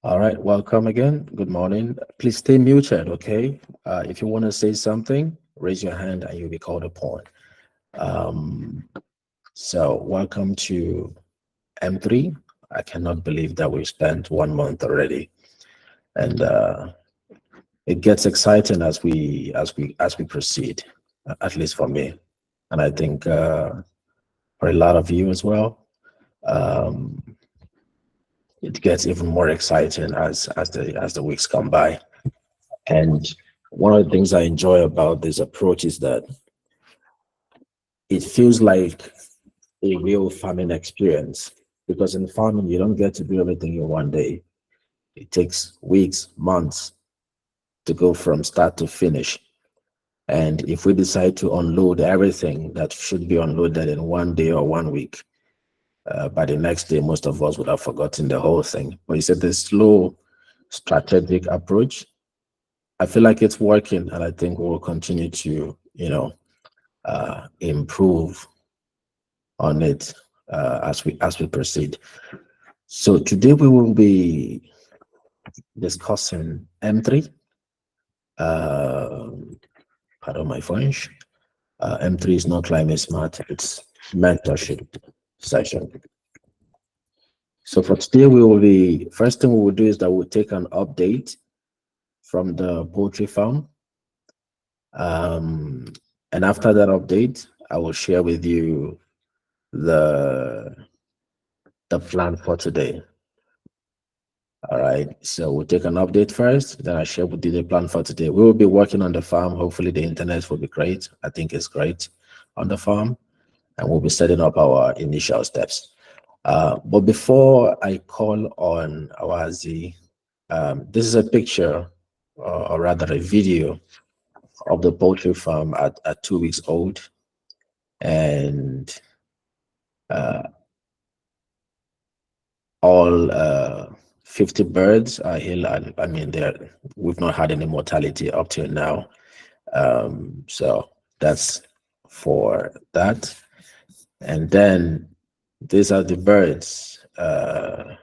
All right, welcome again. Good morning. Please stay muted, okay? If you want to say something, raise your hand and you'll be called upon. Um, so, welcome to M3. I cannot believe that we've spent 1 month already, and it gets exciting as we proceed. At least for me, and I think for a lot of you as well. Um, it gets even more exciting as the weeks come by. And one of the things I enjoy about this approach is that it feels like a real farming experience, because in farming you don't get to do everything in one day. It takes weeks, months to go from start to finish. And if we decide to unload everything that should be unloaded in one day or 1 week, by the next day, most of us would have forgotten the whole thing. But you said the slow, strategic approach. I feel like it's working, and I think we'll continue to, improve on it as we proceed. So today we will be discussing M3. Uh, Pardon my French. M3 is not climate smart; it's mentorship session. So for today, we will be first thing we will do is that we'll take an update from the poultry farm. Um, and after that update, I will share with you the the plan for today. All right. So we'll take an update first, then I share with you the plan for today. We will be working on the farm. Hopefully the internet will be great. I think it's great on the farm, and we'll be setting up our initial steps. But before I call on our Z, this is a picture, or rather a video of the poultry farm at 2 weeks old. And uh, all 50 birds are here. I mean, we've not had any mortality up till now. So that's for that. And then these are the birds. Uh,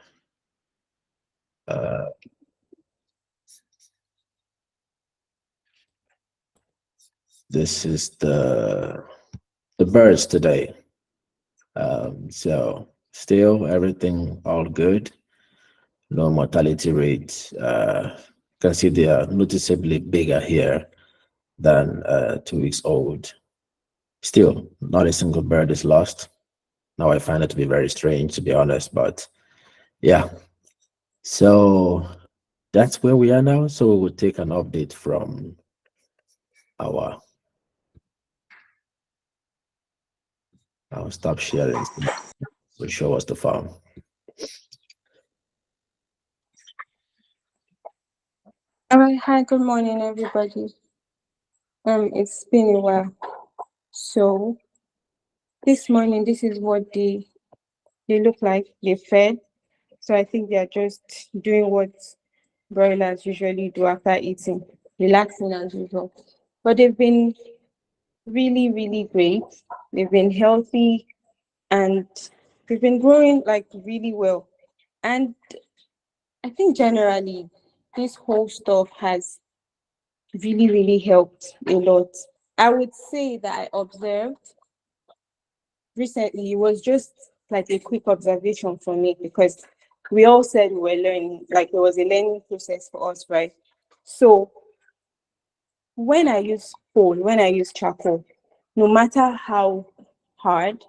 this is the birds today. So still everything all good. No mortality rate. You can see they are noticeably bigger here than 2 weeks old. Still, not a single bird is lost. Now I find it to be very strange, to be honest, but yeah. So that's where we are now. So we will take an update from our. I'll stop sharing. So show us the farm. All right, hi, good morning, everybody. It's been a while. So this morning, this is what they look like. They fed. So I think they are just doing what broilers usually do after eating, relaxing as usual. But they've been really, really great. They've been healthy and they've been growing like really well. And I think generally this whole stuff has really, really helped a lot. I would say that I observed recently, it was just like a quick observation for me because we all said we were learning, like it was a learning process for us, right? So when I use charcoal, no matter how hard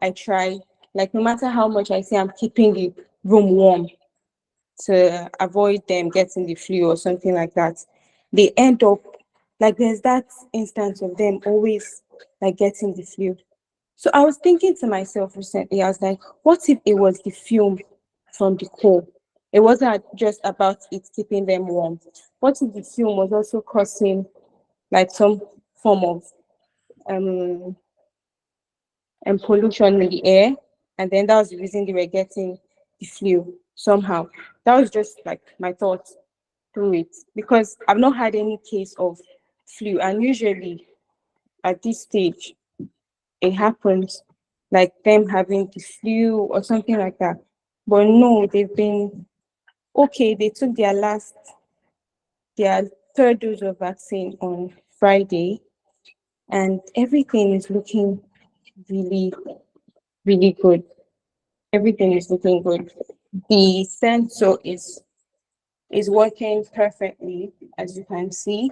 I try, like no matter how much I say I'm keeping the room warm to avoid them getting the flu or something like that, they end up like there's that instance of them always like getting the flu. So I was thinking to myself recently, I was like, what if it was the fume from the coal? It wasn't just about it keeping them warm. What if the fume was also causing like some form of um pollution in the air? And then that was the reason they were getting the flu somehow. That was just like my thoughts through it because I've not had any case of flu. And usually at this stage, it happens, like them having the flu or something like that. But no, they've been okay, they took their third dose of vaccine on Friday, and everything is looking really, really good. Everything is looking good. The sensor is working perfectly, as you can see.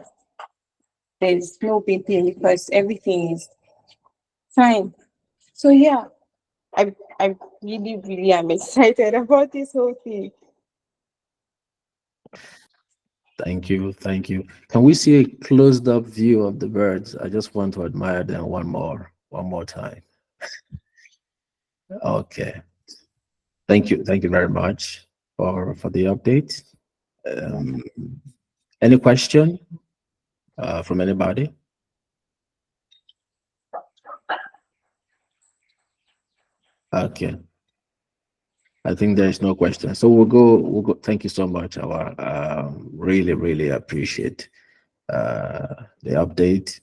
There's no beeping because everything is fine. So yeah, I really, really am excited about this whole thing. Thank you. Thank you. Can we see a closed up view of the birds? I just want to admire them one more time. Okay. Thank you. Thank you very much for the update. Um, any question from anybody? Okay. I think there is no question. So we'll go. Thank you so much. Our really, really appreciate the update.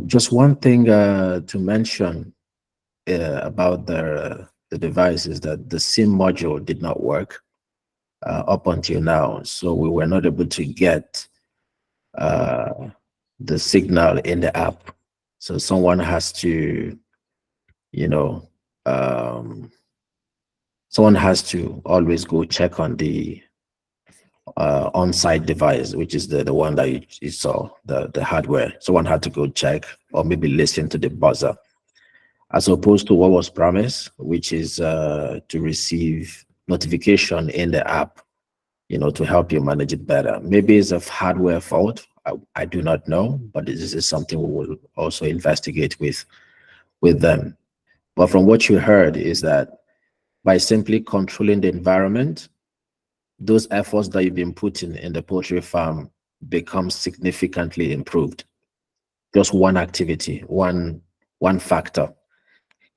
Just one thing to mention about the device is that the SIM module did not work up until now. So we were not able to get uh, the signal in the app. So someone has to, you know, um, someone has to always go check on the on-site device, which is the one that you saw, the hardware. Someone had to go check or maybe listen to the buzzer, as opposed to what was promised, which is to receive notification in the app, to help you manage it better. Maybe it's a hardware fault. I do not know, but this is something we will also investigate with them. But from what you heard is that by simply controlling the environment, those efforts that you've been putting in the poultry farm become significantly improved. Just one activity, one factor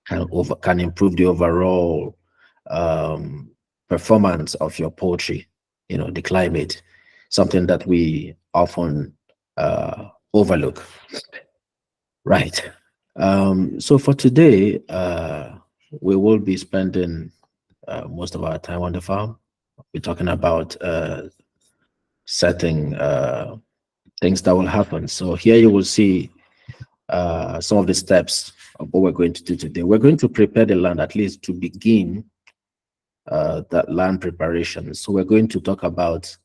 can improve the overall um, performance of your poultry. The climate, something that we often overlook. Right. So for today, we will be spending most of our time on the farm. We're talking about certain things that will happen. So here you will see some of the steps of what we're going to do today. We're going to prepare the land, at least to begin that land preparation. So we're going to talk about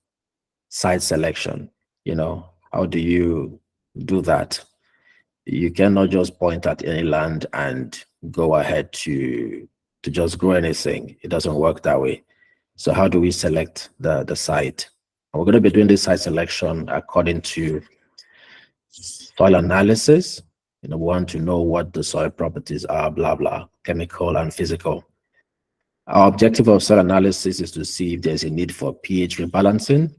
site selection. How do you do that? You cannot just point at any land and go ahead to just grow anything. It doesn't work that way. So how do we select the site? And we're going to be doing this site selection according to soil analysis. We want to know what the soil properties are, blah, blah, chemical and physical. Our objective of soil analysis is to see if there's a need for pH rebalancing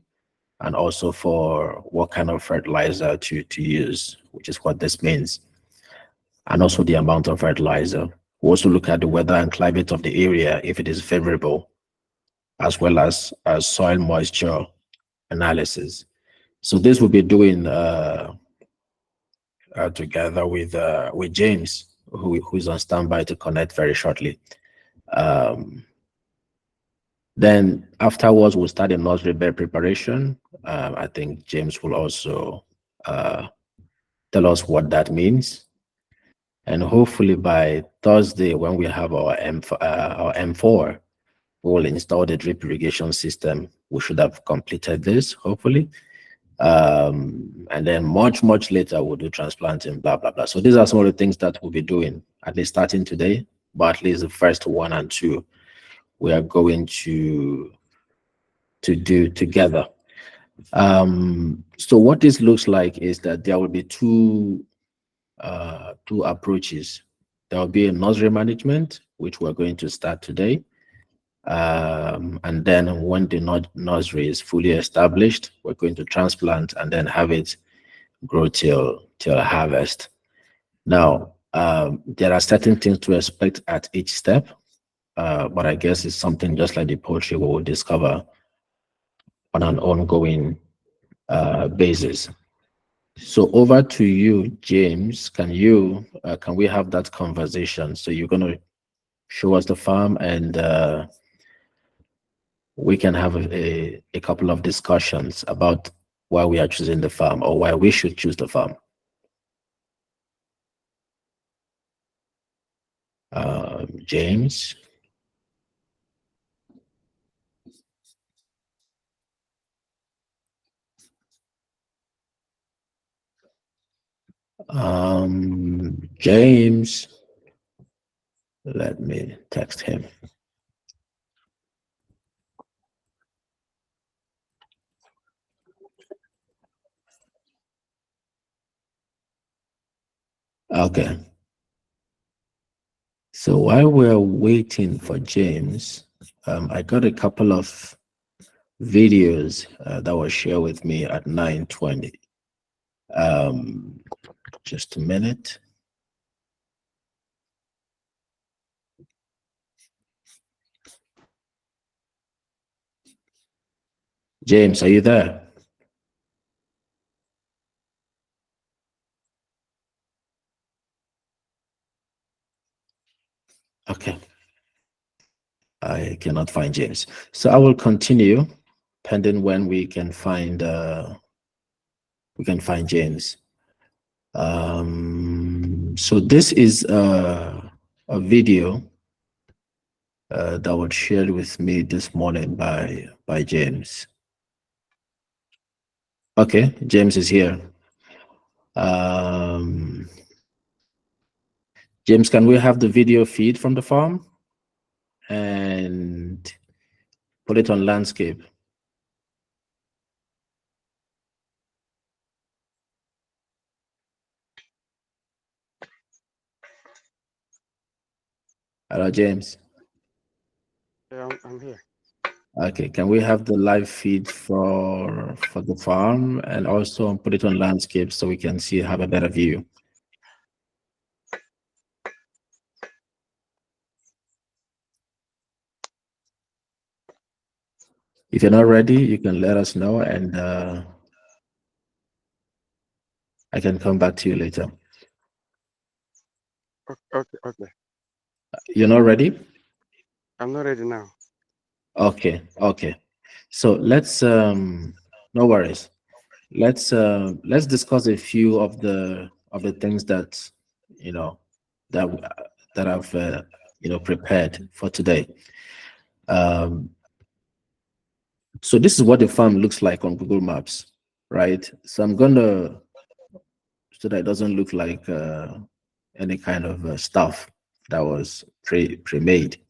and also for what kind of fertilizer to use, which is what this means, and also the amount of fertilizer. We also look at the weather and climate of the area, if it is favorable, as well as soil moisture analysis. So this will be doing together with James, who's on standby to connect very shortly. Then afterwards, we'll start the nursery bed preparation. I think James will also tell us what that means. And hopefully by Thursday, when we have our M4, we will install the drip irrigation system. We should have completed this, hopefully. And then much, much later, we'll do transplanting, blah, blah, blah. So these are some of the things that we'll be doing, at least starting today, but at least the first 1 and 2, we are going to do together. So what this looks like is that there will be two approaches. There will be a nursery management, which we're going to start today. And then when the nursery is fully established, we're going to transplant and then have it grow till harvest. Now, there are certain things to expect at each step, but I guess it's something just like the poultry we will discover on an ongoing basis. So over to you, James. Can we have that conversation? So you're going to show us the farm and we can have a couple of discussions about why we are choosing the farm or why we should choose the farm. James. James, let me text him. Okay. So while we're waiting for James, I got a couple of videos that were shared with me at 9:20. Just a minute. James, are you there? Okay. I cannot find James. So I will continue pending when we can find James. So this is a video that was shared with me this morning by James. Okay, James is here. James, can we have the video feed from the farm and put it on landscape? Hello, James. Yeah, I'm here. Okay, can we have the live feed for the farm and also put it on landscape so we can have a better view? If you're not ready, you can let us know and I can come back to you later. Okay. You're not ready? I'm not ready now. Okay. So let's no worries. Let's discuss a few of the things that you know that that I've prepared for today. So this is what the farm looks like on Google Maps, right? So I'm gonna so that it doesn't look like any kind of stuff that was pre-made.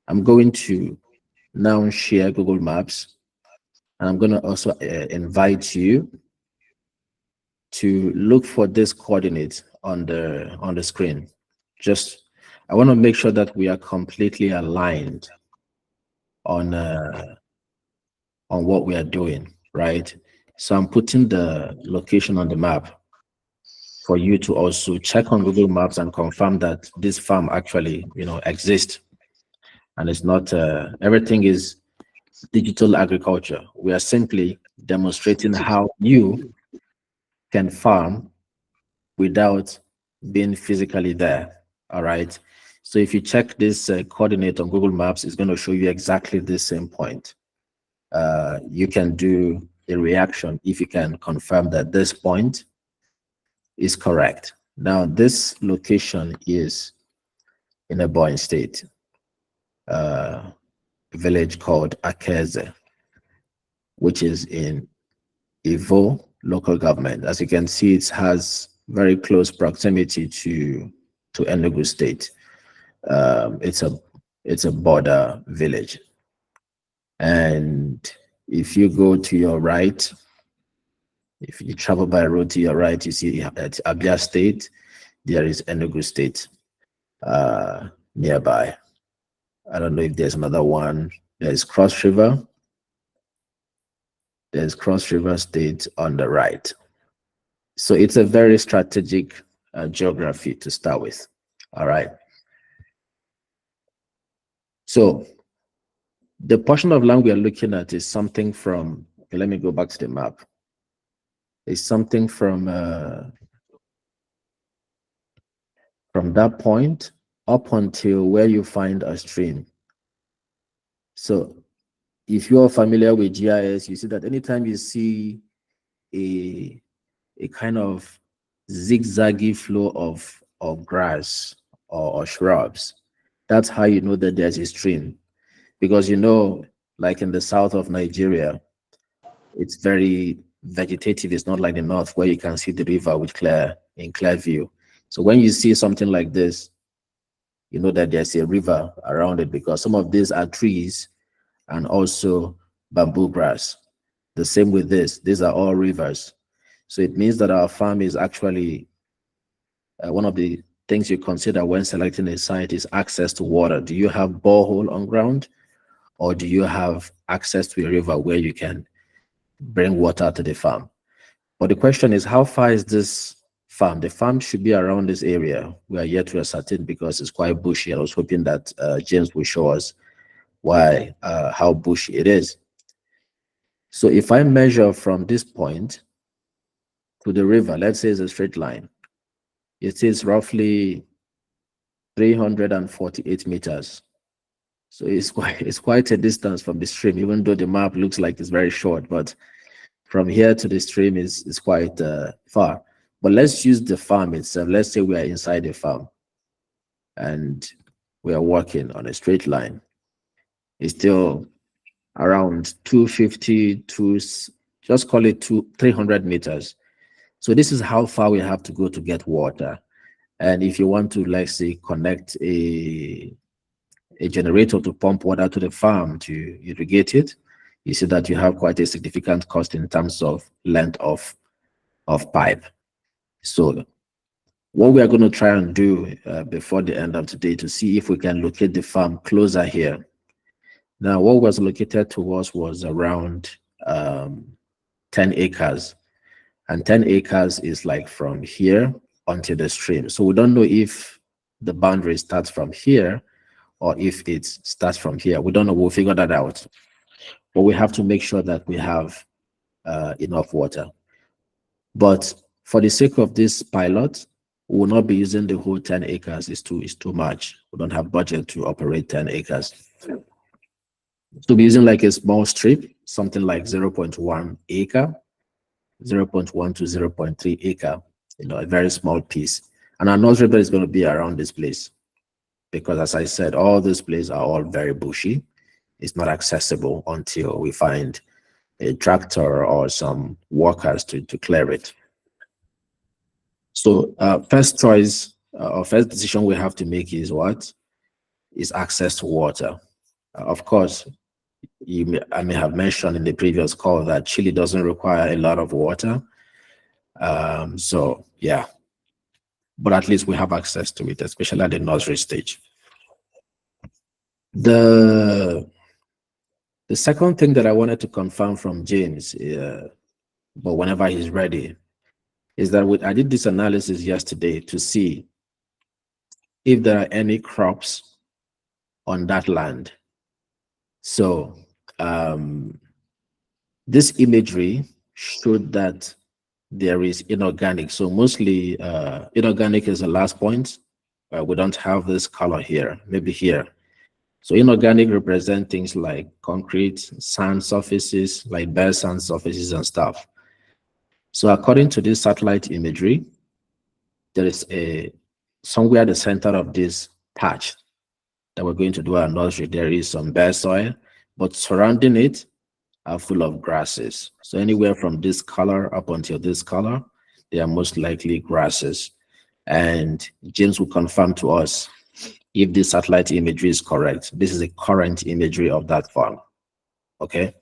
I'm going to now share Google Maps, and I'm going to also invite you to look for this coordinate on the screen. Just I want to make sure that we are completely aligned on what we are doing, right? So I'm putting the location on the map for you to also check on Google Maps and confirm that this farm actually, exists, and it's not everything is digital agriculture. We are simply demonstrating how you can farm without being physically there. All right. So if you check this coordinate on Google Maps, it's going to show you exactly the same point. You can do a reaction if you can confirm that this point is correct. Now, this location is in a Ebonyi State, a village called Akeze, which is in Ivo local government. As you can see, it has very close proximity to Enugu State. It's a border village, and if you go to your right, if you travel by road to your right, you see at Abia State, there is Enugu State nearby. I don't know if there's another one. There's Cross River. There's Cross River State on the right. So it's a very strategic geography to start with. All right. So the portion of land we are looking at is something from, okay, let me go back to the map. It's something from that point up until where you find a stream. So if you're familiar with GIS, you see that anytime you see a kind of zigzaggy flow of grass or shrubs, that's how you know that there's a stream. Because like in the south of Nigeria, it's very vegetative. It's not like the north where you can see the river with clear view. So when you see something like this, you know that there's a river around it, because some of these are trees and also bamboo grass. The same with this. These are all rivers. So it means that our farm is actually one of the things you consider when selecting a site is access to water. Do you have borehole on ground, or do you have access to a river where you can bring water to the farm? But the question is, how far is this farm? The farm should be around this area. We are yet to ascertain because it's quite bushy. I was hoping that James will show us how bushy it is. So if I measure from this point to the river, let's say it's a straight line, it is roughly 348 meters. So it's quite a distance from the stream, even though the map looks like it's very short, but from here to the stream is quite far. But let's use the farm itself. Let's say we are inside the farm and we are walking on a straight line. It's still around 250 to, just call it 300 meters. So this is how far we have to go to get water. And if you want to, let's say, connect a generator to pump water to the farm to irrigate it, you see that you have quite a significant cost in terms of length of pipe. So what we are going to try and do before the end of today to see if we can locate the farm closer here. Now, what was located to us was around 10 acres. And 10 acres is like from here onto the stream. So we don't know if the boundary starts from here or if it starts from here. We don't know. We'll figure that out. But we have to make sure that we have enough water. But for the sake of this pilot, we will not be using the whole 10 acres. It's too much. We don't have budget to operate 10 acres. So we're using like a small strip, something like 0.1 acre, 0.1 to 0.3 acre, a very small piece. And our nursery bed is going to be around this place, because as I said, all these places are all very bushy. It's not accessible until we find a tractor or some workers to clear it. So first choice or first decision we have to make is what? Is access to water. Of course, I may have mentioned in the previous call that chili doesn't require a lot of water. So yeah, but at least we have access to it, especially at the nursery stage. The second thing that I wanted to confirm from James, but whenever he's ready, is that I did this analysis yesterday to see if there are any crops on that land. So this imagery showed that there is inorganic. So mostly inorganic is the last point. We don't have this color here, maybe here. So inorganic represent things like concrete, sand surfaces, like bare sand surfaces and stuff. So according to this satellite imagery, there is somewhere at the center of this patch that we're going to do our nursery, there is some bare soil, but surrounding it are full of grasses. So anywhere from this color up until this color, they are most likely grasses. And James will confirm to us if this satellite imagery is correct. This is a current imagery of that farm. Okay.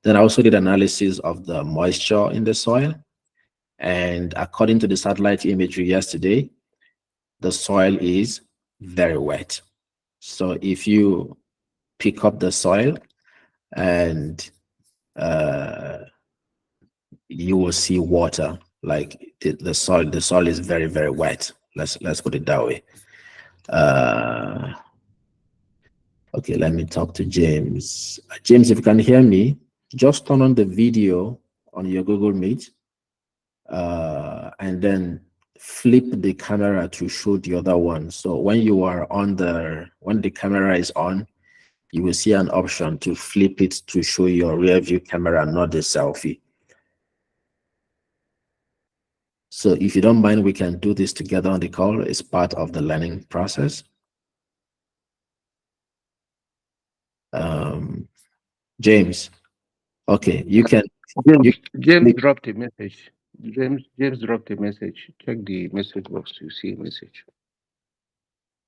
Then I also did analysis of the moisture in the soil. And according to the satellite imagery yesterday, the soil is very wet. So if you pick up the soil and you will see water, like the soil is very, very wet. Let's put it that way. Okay, let me talk to James. James, if you can hear me, just turn on the video on your Google Meet and then flip the camera to show the other one. So when you are when the camera is on, you will see an option to flip it to show your rear view camera, not the selfie. So if you don't mind, we can do this together on the call. It's part of the learning process. James, okay, you can. James dropped a message. James dropped a message. Check the message box to see a message.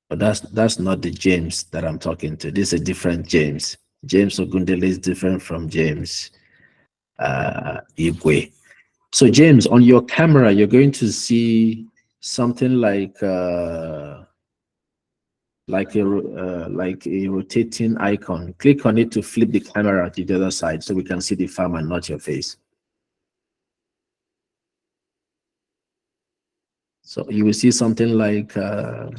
But that's not the James that I'm talking to. This is a different James. James Ogundele is different from James Igwe. So James, on your camera, you're going to see something like a rotating icon. Click on it to flip the camera to the other side so we can see the farm and not your face. So you will see something like a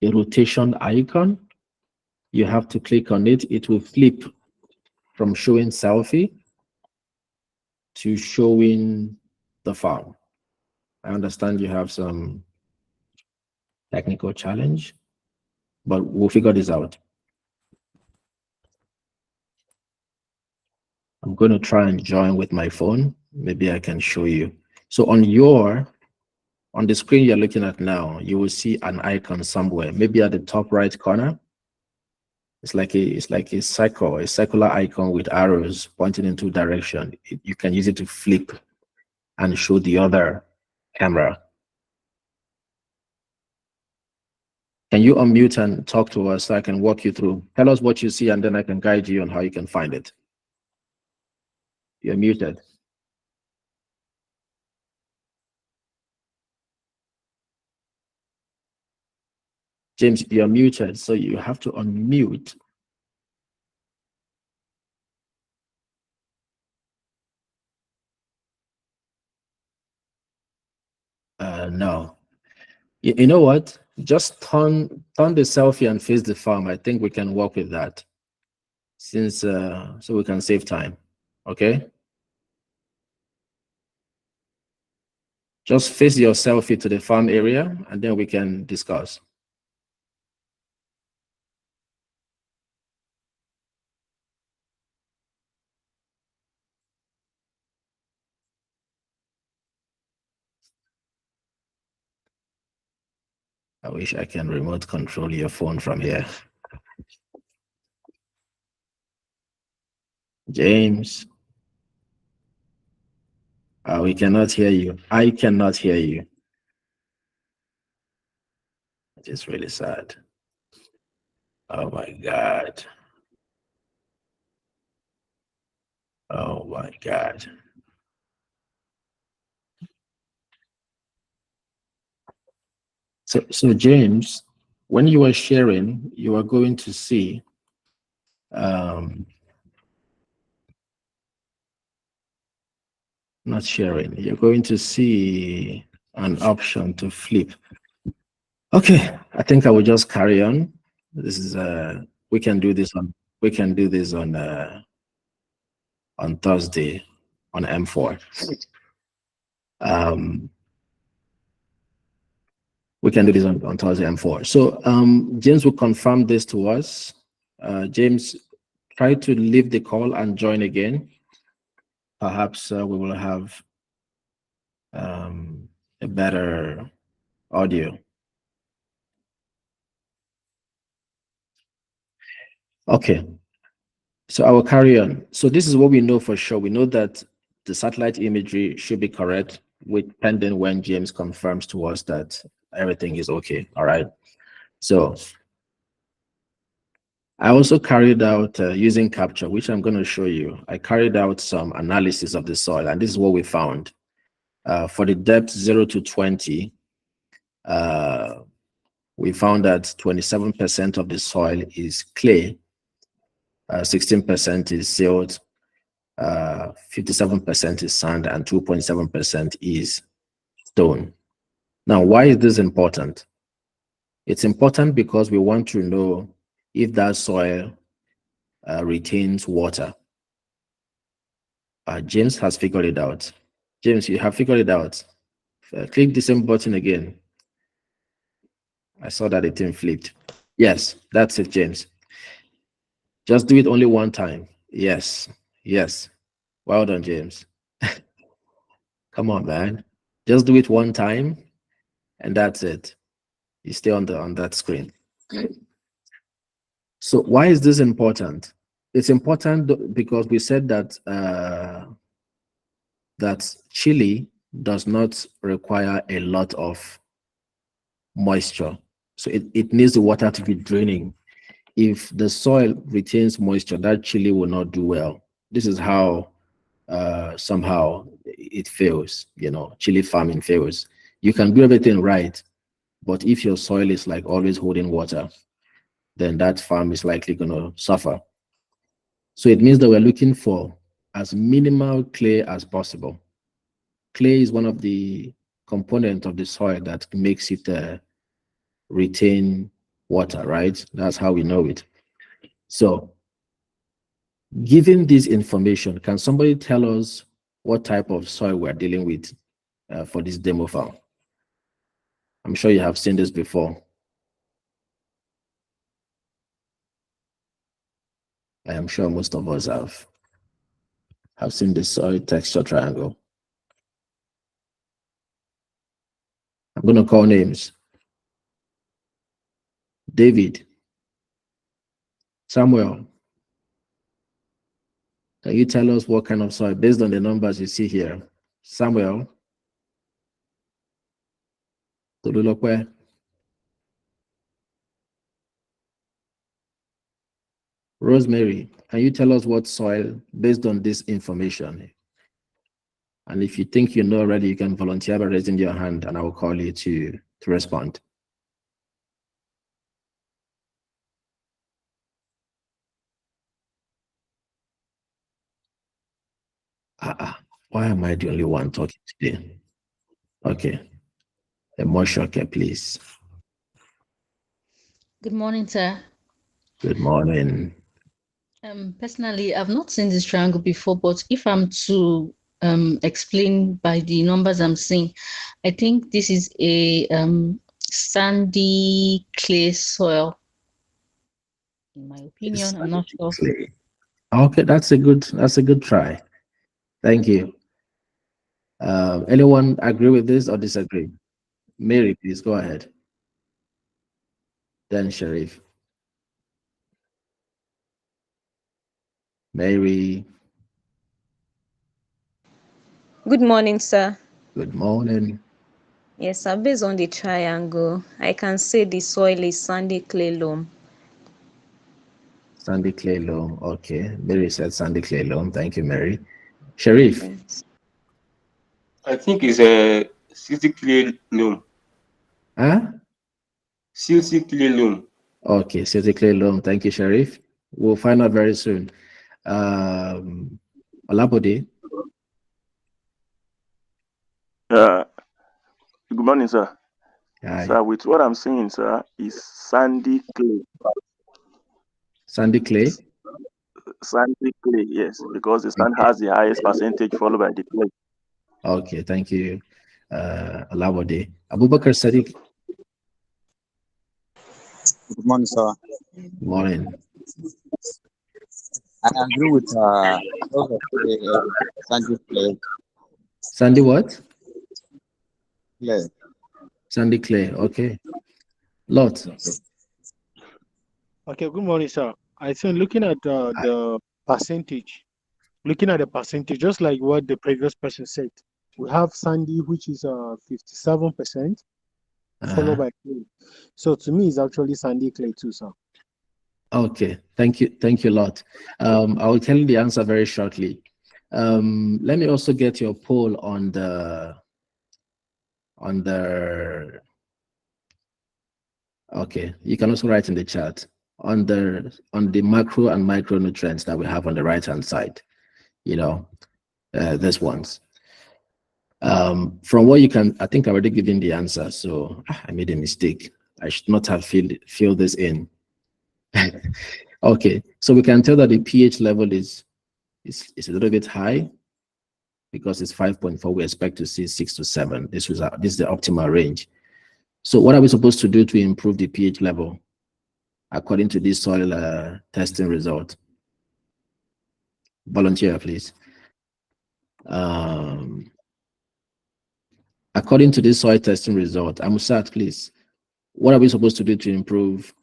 rotation icon. You have to click on it. It will flip from showing selfie to showing the farm. I understand you have some technical challenge, but we'll figure this out. I'm going to try and join with my phone. Maybe I can show you. So on the screen you're looking at now, you will see an icon somewhere, maybe at the top right corner. It's like a circular icon with arrows pointing in two directions. You can use it to flip and show the other camera. Can you unmute and talk to us so I can walk you through? Tell us what you see and then I can guide you on how you can find it. You're muted. James, you're muted, so you have to unmute. No. You know what? Just turn the selfie and face the farm. I think we can work with that. Since so we can save time. Okay? Just face your selfie to the farm area and then we can discuss. I wish I can remote control your phone from here. James. We cannot hear you. I cannot hear you. It is really sad. Oh my God. Oh my God. So James, when you are sharing, you are going to see not sharing, you're going to see an option to flip. Okay, I think I will just carry on. This is we can do this on Thursday on M4. We can do this on Thursday M4. So James will confirm this to us. James, try to leave the call and join again. Perhaps we will have a better audio. Okay, so I will carry on. So this is what we know for sure. We know that the satellite imagery should be correct, with pending when James confirms to us that everything is okay. All right. So I also carried out using capture, which I'm going to show you. I carried out some analysis of the soil, and this is what we found. For the depth 0 to 20, we found that 27% of the soil is clay, 16% is silt, 57% is sand, and 2.7% is stone. Now, why is this important? It's important because we want to know if that soil retains water. James has figured it out. James, you have figured it out. Click the same button again. I saw that it didn't flipped. Yes, that's it, James. Just do it only one time. Yes. Yes. Well done, James. Come on, man. Just do it one time, and that's it. You stay on that screen. So why is this important? It's important because we said that that chili does not require a lot of moisture. So it needs the water to be draining. If the soil retains moisture, that chili will not do well. This is how somehow it fails, chili farming fails. You can do everything right, but if your soil is like always holding water, then that farm is likely going to suffer. So it means that we're looking for as minimal clay as possible. Clay is one of the components of the soil that makes it retain water, right? That's how we know it. So given this information, can somebody tell us what type of soil we're dealing with for this demo farm? I'm sure you have seen this before. I am sure most of us have seen the soil texture triangle. I'm going to call names. David, Samuel, can you tell us what kind of soil based on the numbers you see here? Samuel, Tolulokwe, Rosemary, can you tell us what soil based on this information? And if you think you know already, you can volunteer by raising your hand and I will call you to respond. Why am I the only one talking today? Okay. Emoshoke, please. Good morning, sir. Good morning. Personally, I've not seen this triangle before, but if I'm to explain by the numbers I'm seeing, I think this is a sandy clay soil. In my opinion, I'm not sure. Okay, that's a good try. Thank you. Anyone agree with this or disagree? Mary, please go ahead. Then Sharif. Mary. Good morning, sir. Good morning. Yes, sir. Based on the triangle, I can say the soil is sandy clay loam. Sandy clay loam. Okay. Mary said sandy clay loam. Thank you, Mary. Sharif. Yes. I think it's a silty clay loam. Huh? Silty clay loam. Okay, silty clay loam. Thank you, Sharif. We'll find out very soon. Olabode. Good morning, sir. Hi. Sir, with what I'm seeing, sir, is sandy clay. Sandy clay? Sandy clay, yes, because the sand has the highest percentage followed by the clay. Okay, thank you, Olabode. Abubakar Sadiq. Good morning, sir. Good morning. I agree with sandy clay. Sandy what? Clay. Sandy clay. Okay. Lot. Okay, good morning, sir. I think looking at the percentage, just like what the previous person said, we have sandy, which is 57%, followed by clay. So to me, it's actually sandy clay too, sir. Okay, thank you, Lot. I will tell you the answer very shortly. Let me also get your poll on the. Okay, you can also write in the chat on the macro and micronutrients that we have on the right hand side. These ones. From what you can, I think I already given the answer, so I made a mistake. I should not have filled this in. Okay, so we can tell that the pH level is a little bit high because it's 5.4. We expect to see 6 to 7. This is the optimal range. So what are we supposed to do to improve the pH level? according to this soil testing result? Volunteer, please. According to this soil testing result, Amusat, please. What are we supposed to do to improve?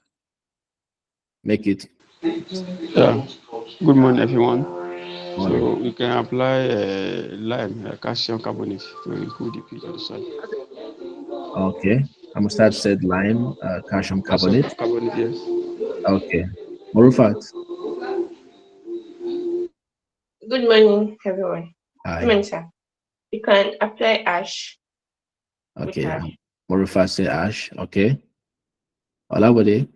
Make it. Yeah. Good morning, everyone. So we can apply lime, calcium carbonate to improve the pH of the soil. Okay. Amusat said lime, calcium carbonate. Carbonate, yes. Okay. Morufat. Good morning, everyone. Hi. Good morning, sir. You can apply ash. Okay. Ash. Morufat say ash. Okay. Olawode.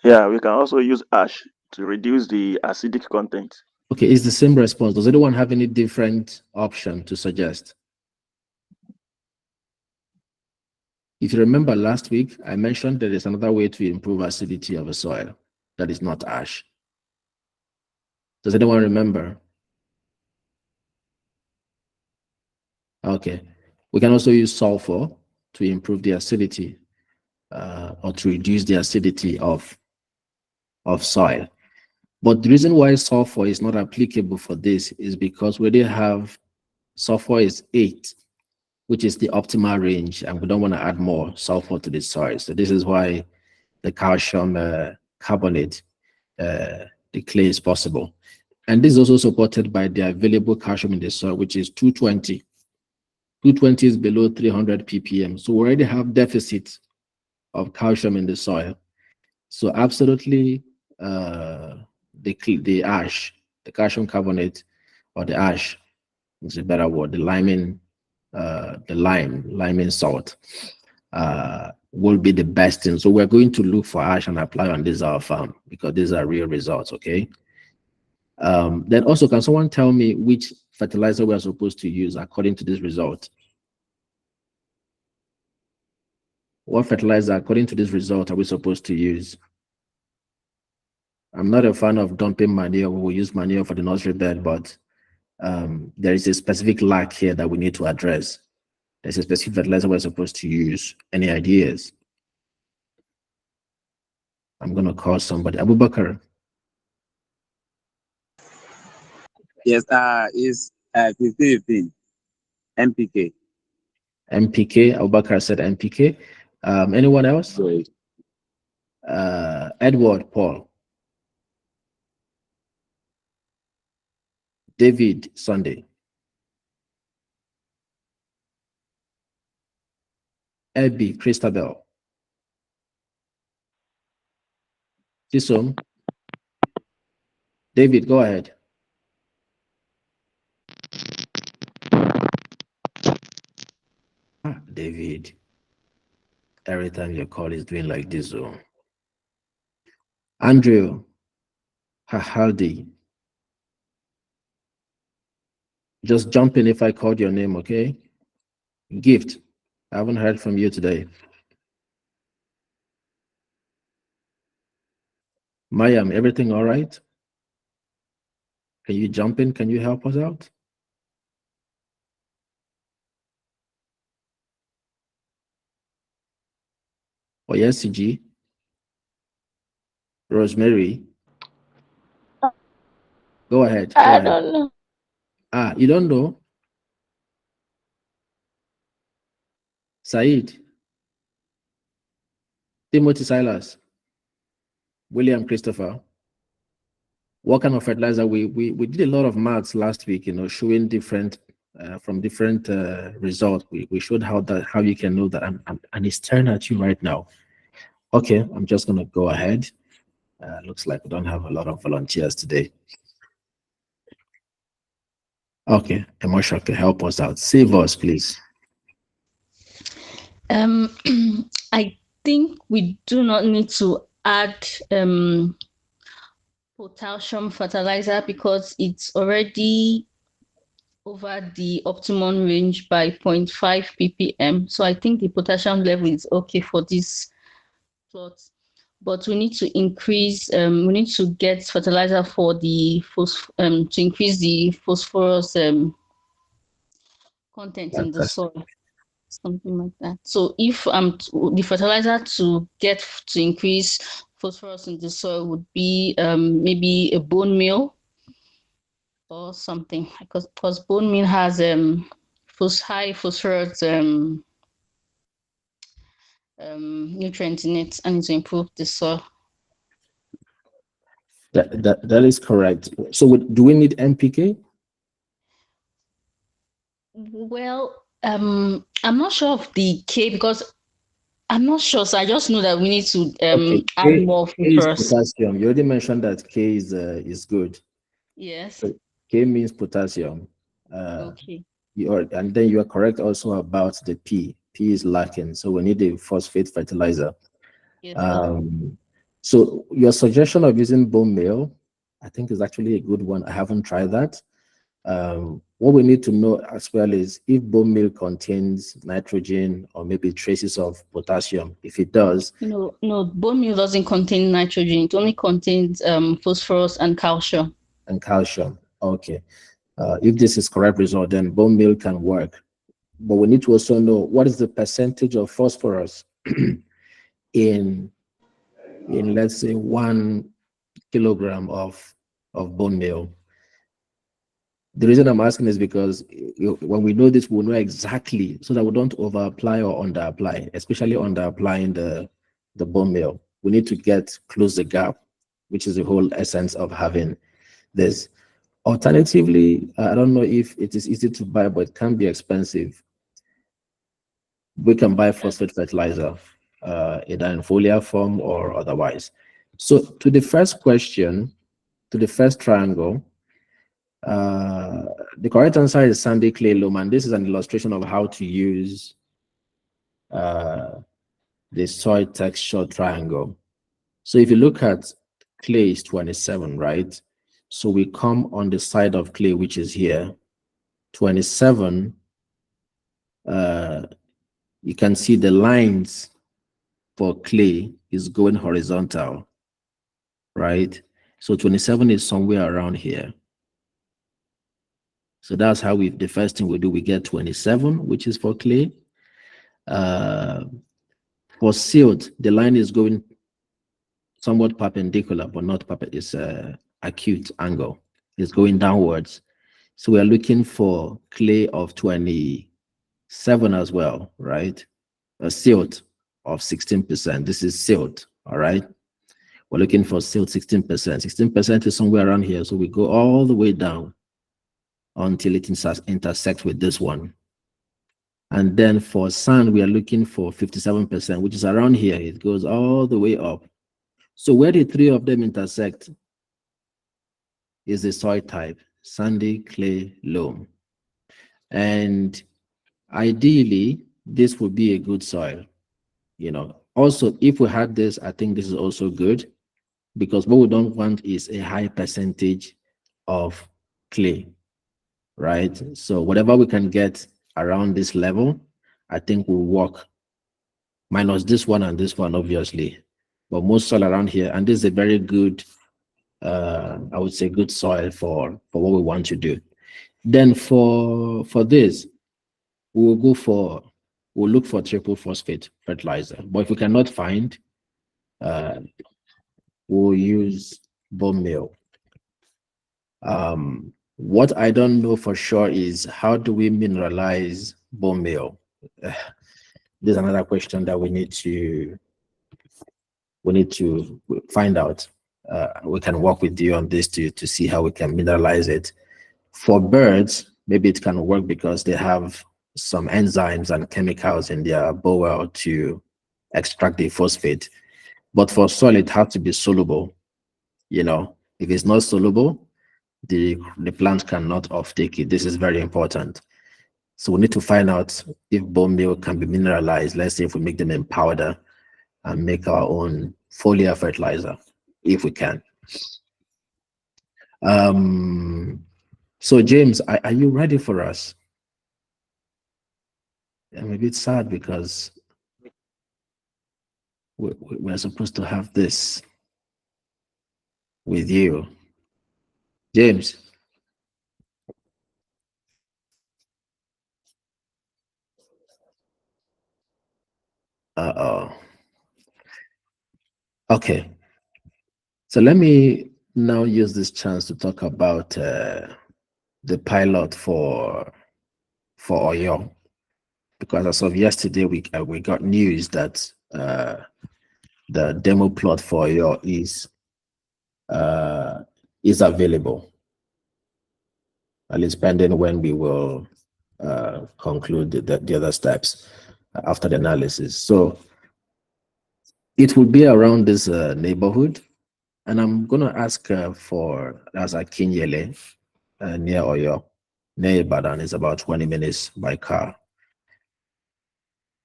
Yeah, we can also use ash to reduce the acidic content. Okay, it's the same response. Does anyone have any different option to suggest? If you remember last week, I mentioned there is another way to improve acidity of a soil that is not ash. Does anyone remember? Okay. We can also use sulfur to improve the acidity or to reduce the acidity of soil. But the reason why sulfur is not applicable for this is because we already have sulfur is 8, which is the optimal range, and we don't want to add more sulfur to the soil. So this is why the calcium carbonate, the clay is possible. And this is also supported by the available calcium in the soil, which is 220. 220 is below 300 ppm. So we already have deficit of calcium in the soil. So absolutely the ash, the calcium carbonate, or the ash is a better word, the liming salt will be the best thing. So we're going to look for ash and apply on this our farm because these are real results, okay? Then also, can someone tell me which fertilizer we are supposed to use according to this result? What fertilizer, according to this result, are we supposed to use? I'm not a fan of dumping manure. We will use manure for the nursery bed, but there is a specific lack here that we need to address. There's a specific fertilizer we're supposed to use. Any ideas? I'm going to call somebody. Abubakar. Yes, is 15 MPK. MPK. Abubakar said MPK. Anyone else? Edward Paul. David Sunday. Abby Christabel. Chisom. David, go ahead. David. Every time your call is doing like this. Andrew. Hahaldi. Just jump in if I called your name, okay? Gift. I haven't heard from you today. Mayam, everything all right? Can you jump in? Can you help us out? Oh, yes, CG. Rosemary. Go ahead. I don't know. You don't know? Said. Timothy Silas. William Christopher. What kind of fertilizer? We did a lot of maths last week, showing different from different results. We showed how you can know that. And it's staring at you right now. Okay, I'm just gonna go ahead. Looks like we don't have a lot of volunteers today. Okay, Emotion can help us out. Save us, please. I think we do not need to add potassium fertilizer because it's already over the optimum range by 0.5 ppm. So I think the potassium level is okay for this plot. But we need to increase, we need to get fertilizer for the to increase the phosphorus content in the soil. something like that. So if the fertilizer to increase phosphorus in the soil would be maybe a bone meal or something, because bone meal has high phosphorus nutrients in it, and to improve the soil. That is correct. So do we need NPK? Well, I'm not sure of the K because I'm not sure. So I just know that we need to add more K is phosphorus. potassium. You already mentioned that K is good. Yes. So K means potassium. Okay. And then you are correct also about the P. P is lacking, so we need a phosphate fertilizer. Yes. So your suggestion of using bone meal, I think, is actually a good one. I haven't tried that. What we need to know as well is if bone meal contains nitrogen or maybe traces of potassium. If it does, no, bone meal doesn't contain nitrogen. It only contains phosphorus and calcium. Okay. If this is correct result, then bone meal can work. But we need to also know what is the percentage of phosphorus in let's say 1 kilogram of bone meal. The reason I'm asking is because when we know this, we'll know exactly so that we don't over apply or under apply, especially under applying the bone meal. We need to close the gap, which is the whole essence of having this. Alternatively, I don't know if it is easy to buy, but it can be expensive. We can buy phosphate fertilizer, either in foliar form or otherwise. So to the first question, to the first triangle, the correct answer is sandy clay loam, and this is an illustration of how to use the soil texture triangle. So if you look at clay is 27, right? So we come on the side of clay, which is here, 27. You can see the lines for clay is going horizontal, right? So 27 is somewhere around here. So that's how the first thing we do, we get 27, which is for clay. For silt, the line is going somewhat perpendicular, but not perpendicular. It's an acute angle. It's going downwards. So we are looking for clay of 27 as well, right? A silt of 16%. This is silt, all right? We're looking for silt 16%. 16% is somewhere around here. So we go all the way down until it intersects with this one. And then for sand, we are looking for 57%, which is around here. It goes all the way up. So where the three of them intersect is the soil type, sandy, clay, loam. And ideally, this would be a good soil. Also, if we had this, I think this is also good, because what we don't want is a high percentage of clay, right? So whatever we can get around this level, I think will work. Minus this one and this one, obviously. But most soil around here, and this is a very good, I would say, good soil for what we want to do. Then for this, we'll look for triple phosphate fertilizer. But if we cannot find, we'll use bone meal. What I don't know for sure is how do we mineralize bone meal? There's another question that we need to find out. We can work with you on this to see how we can mineralize it. For birds, maybe it can work because they have some enzymes and chemicals in their bowel to extract the phosphate. But for soil, it has to be soluble. If it's not soluble, the plant cannot offtake it. This is very important. So we need to find out if bone meal can be mineralized. Let's say if we make them in powder and make our own foliar fertilizer, if we can. So James, are you ready for us? I'm a bit sad because we're supposed to have this with you. James. Uh-oh. Okay. So let me now use this chance to talk about the pilot for Oyo, because as of yesterday we got news that the demo plot for Oyo is available, at least pending when we will conclude the other steps after the analysis. So it will be around this neighborhood, and I'm going to ask for as a Kinyele near Oyo, near Ibadan. Is about 20 minutes by car.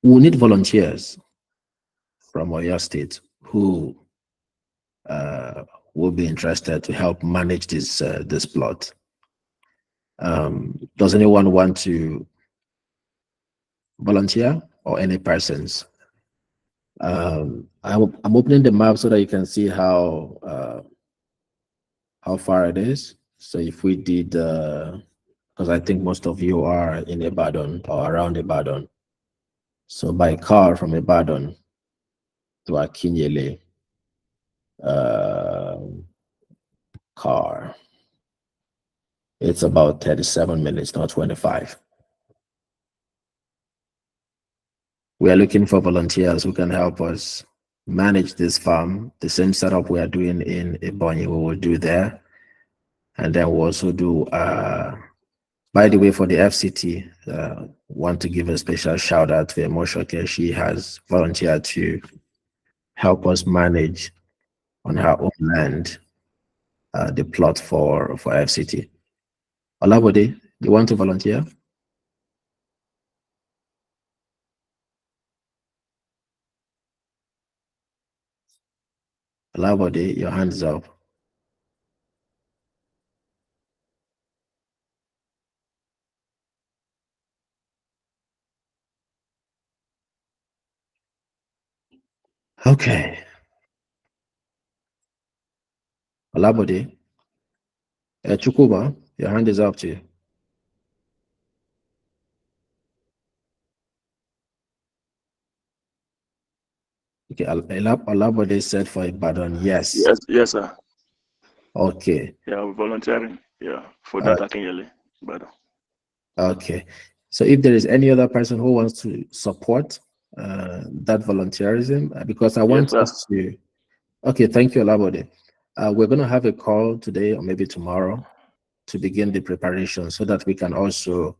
We need volunteers from Oyo State who will be interested to help manage this plot. Does anyone want to volunteer, or any persons? I'm opening the map so that you can see how far it is. So if we did, because I think most of you are in Ibadan or around Ibadan. So by car from Ibadan to Akinyele, car, it's about 37 minutes, not 25. We are looking for volunteers who can help us manage this farm. The same setup we are doing in Ebonyi, we will do there. And then we'll also do, by the way, for the FCT, want to give a special shout out to Emoshoke. She has volunteered to help us manage on her own land the plot for FCT. Olabode, you want to volunteer? Olabode, your hands up. Okay. Olabode, Chukuba, your hand is up to you. Okay, Olabode said for Ibadan, yes. Yes, sir. Okay. Yeah, we're volunteering. Yeah, for that Akinyele. But okay. So if there is any other person who wants to support that volunteerism, because I want us to. Okay, thank you, Olabode. We're going to have a call today or maybe tomorrow to begin the preparation so that we can also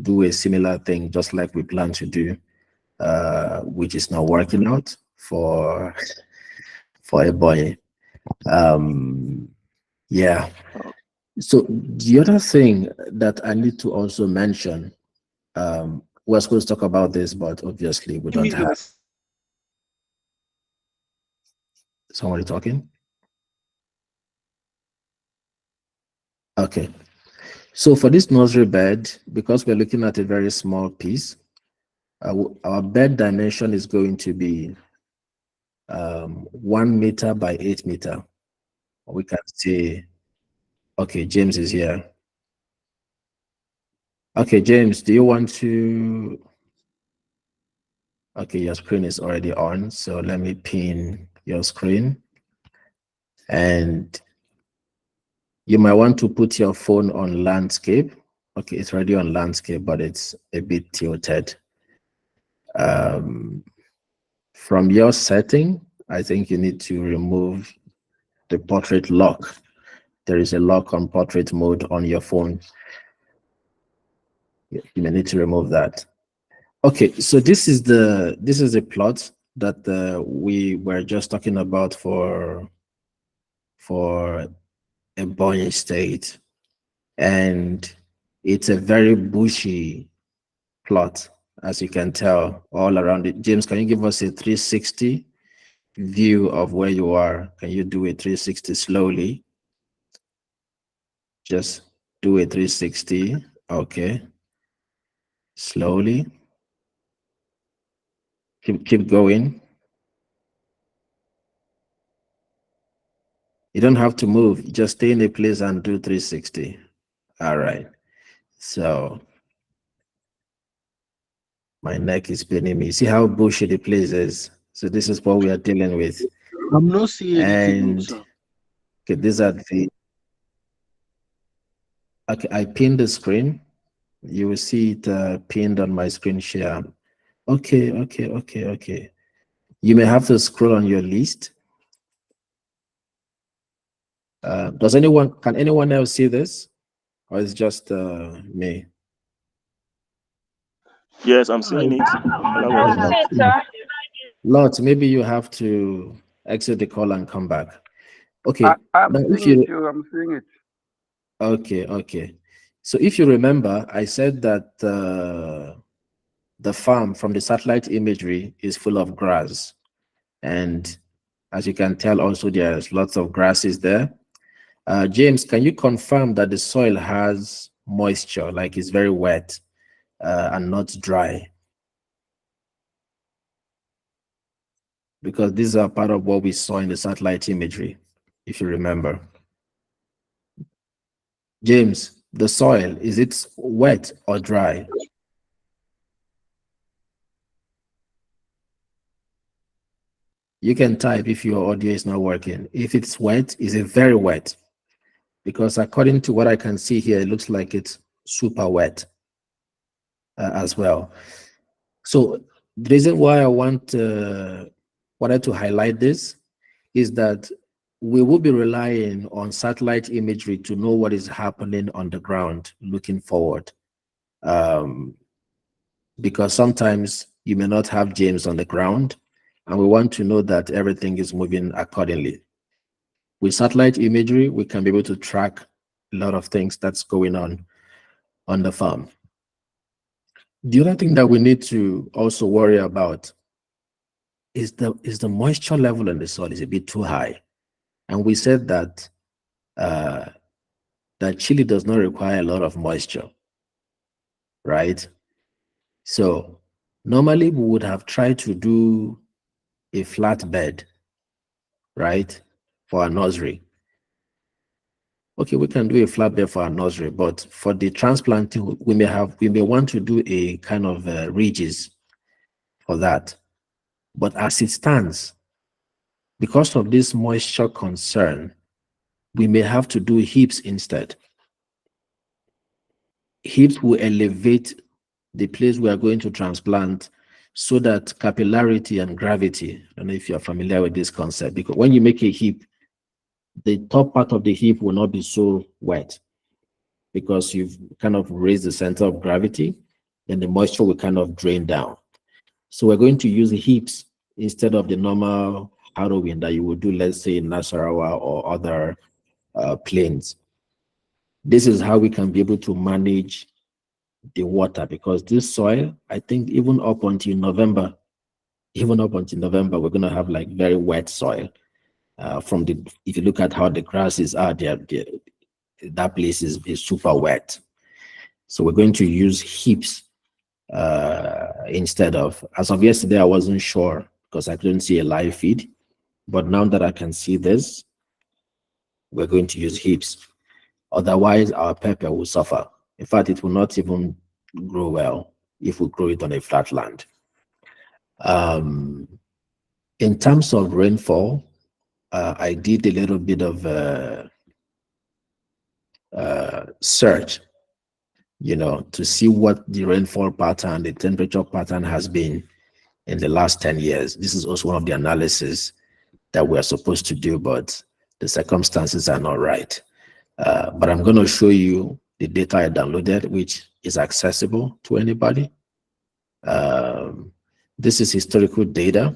do a similar thing, just like we plan to do, which is now working out for a boy. Yeah. So the other thing that I need to also mention, we're supposed to talk about this, but obviously we don't have somebody talking. Okay. So for this nursery bed, because we're looking at a very small piece, our bed dimension is going to be 1 meter by 8 meter. We can say, okay, James is here. Okay, James, do you want to? Okay, your screen is already on, so let me pin your screen. And you might want to put your phone on landscape. Okay, it's already on landscape, but it's a bit tilted. From your setting, I think you need to remove the portrait lock. There is a lock on portrait mode on your phone. You may need to remove that. Okay, so this is a plot that we were just talking about for Ebonyi State, and it's a very bushy plot, as you can tell, all around it. James, can you give us a 360 view of where you are? Can you do a 360 slowly? Just do a 360. Okay. Slowly. Keep going. You don't have to move. Just stay in a place and do 360. All right. So My neck is paining me. See how bushy the place is. So this is what we are dealing with. I'm not seeing anything, And sir. okay, these are the. Okay, I pinned the screen. You will see it pinned on my screen share. Okay. You may have to scroll on your list. Can anyone else see this? Or is just me? Yes, I'm seeing it. Lot, maybe you have to exit the call and come back. Okay. I'm Now, if seeing you it too. I'm seeing it. okay. So if you remember, I said that the farm from the satellite imagery is full of grass. And as you can tell, also there's lots of grasses there. James, can you confirm that the soil has moisture, like it's very wet and not dry? Because these are part of what we saw in the satellite imagery, if you remember. James, the soil, is it wet or dry? You can type if your audio is not working. If it's wet, is it very wet? Because according to what I can see here, it looks like it's super wet as well. So the reason why I wanted to highlight this is that we will be relying on satellite imagery to know what is happening on the ground looking forward. Because sometimes you may not have James on the ground, and we want to know that everything is moving accordingly. With satellite imagery, we can be able to track a lot of things that's going on the farm. The other thing that we need to also worry about is the moisture level in the soil is a bit too high. And we said that that chili does not require a lot of moisture, right? So normally we would have tried to do a flat bed, right, for our nursery. Okay, we can do a flat bed for our nursery, but for the transplanting, we may want to do a kind of ridges for that. But as it stands, because of this moisture concern, we may have to do heaps instead. Heaps will elevate the place we are going to transplant so that capillarity and gravity, I don't know if you're familiar with this concept, because when you make a heap, the top part of the heap will not be so wet because you've kind of raised the center of gravity, and the moisture will kind of drain down. So we're going to use heaps instead of the normal harrowing that you would do, let's say, in Nasarawa or other plains. This is how we can be able to manage the water, because this soil, I think even up until November, we're going to have like very wet soil. If you look at how the grasses are there, that place is super wet. So we're going to use heaps instead of, as of yesterday, I wasn't sure because I couldn't see a live feed. But now that I can see this, we're going to use heaps. Otherwise, our pepper will suffer. In fact, it will not even grow well if we grow it on a flat land. In terms of rainfall, I did a little bit of search, to see what the rainfall pattern, the temperature pattern has been in the last 10 years. This is also one of the analysis that we're supposed to do, but the circumstances are not right. But I'm going to show you the data I downloaded, which is accessible to anybody. This is historical data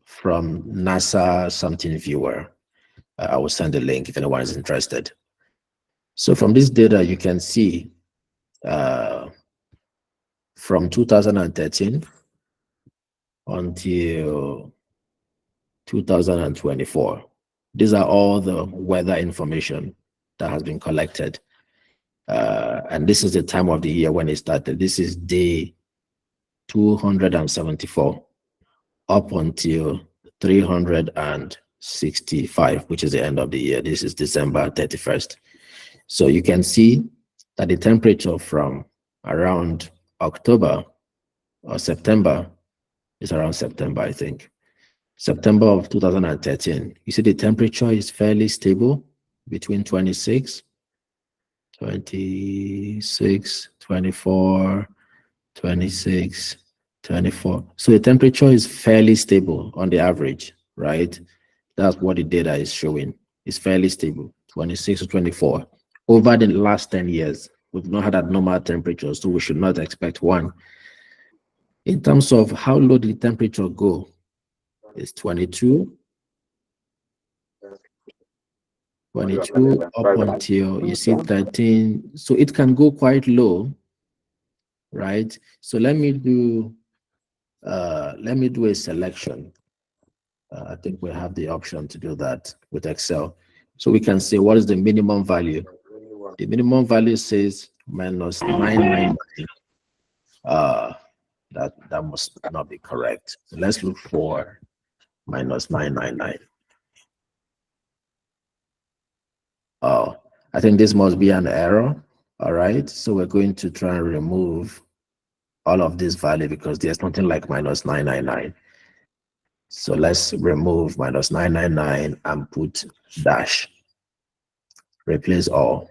from NASA something viewer. I will send a link if anyone is interested. So from this data, you can see from 2013 until 2024. These are all the weather information that has been collected. And this is the time of the year when it started. This is day 274 up until 365, which is the end of the year. This is December 31st. So you can see that the temperature from around October or September, it's around September, I think. September of 2013, you see the temperature is fairly stable between 26, 24, 26, 24. So the temperature is fairly stable on the average, right? That's what the data is showing. It's fairly stable, 26 to 24. Over the last 10 years, we've not had abnormal temperatures, so we should not expect one. In terms of how low did the temperature go, it's 22, 22 up until you see 13. So it can go quite low, right? So let me do a selection. I think we have the option to do that with Excel. So we can say what is the minimum value. The minimum value says minus 999. That must not be correct. So let's look for minus 999. Oh, I think this must be an error. All right. So we're going to try and remove all of this value because there's nothing like minus 999. So let's remove minus 999 and put dash. Replace all.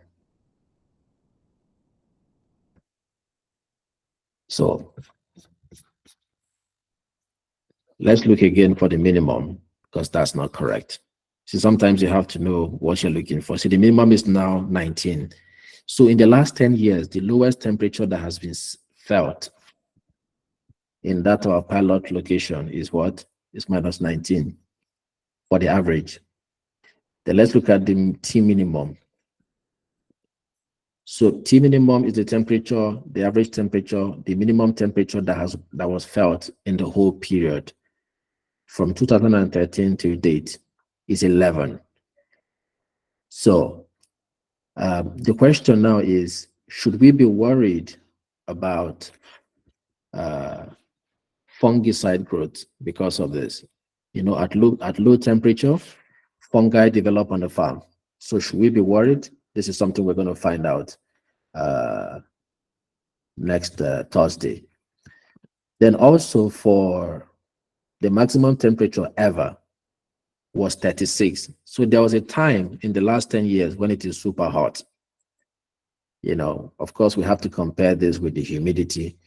So let's look again for the minimum because that's not correct. So sometimes you have to know what you're looking for. See, the minimum is now 19. So in the last 10 years, the lowest temperature that has been felt in that our pilot location is what? Is minus 19 for the average. Then let's look at the T minimum. So T minimum is the temperature, the average temperature, the minimum temperature that was felt in the whole period from 2013 to date is 11. So the question now is, should we be worried about fungicide growth because of this? You know, at low temperature, fungi develop on the farm. So should we be worried? This is something we're going to find out next Thursday. Then also for the maximum temperature ever was 36. So there was a time in the last 10 years when it is super hot. You know, of course, we have to compare this with the humidity,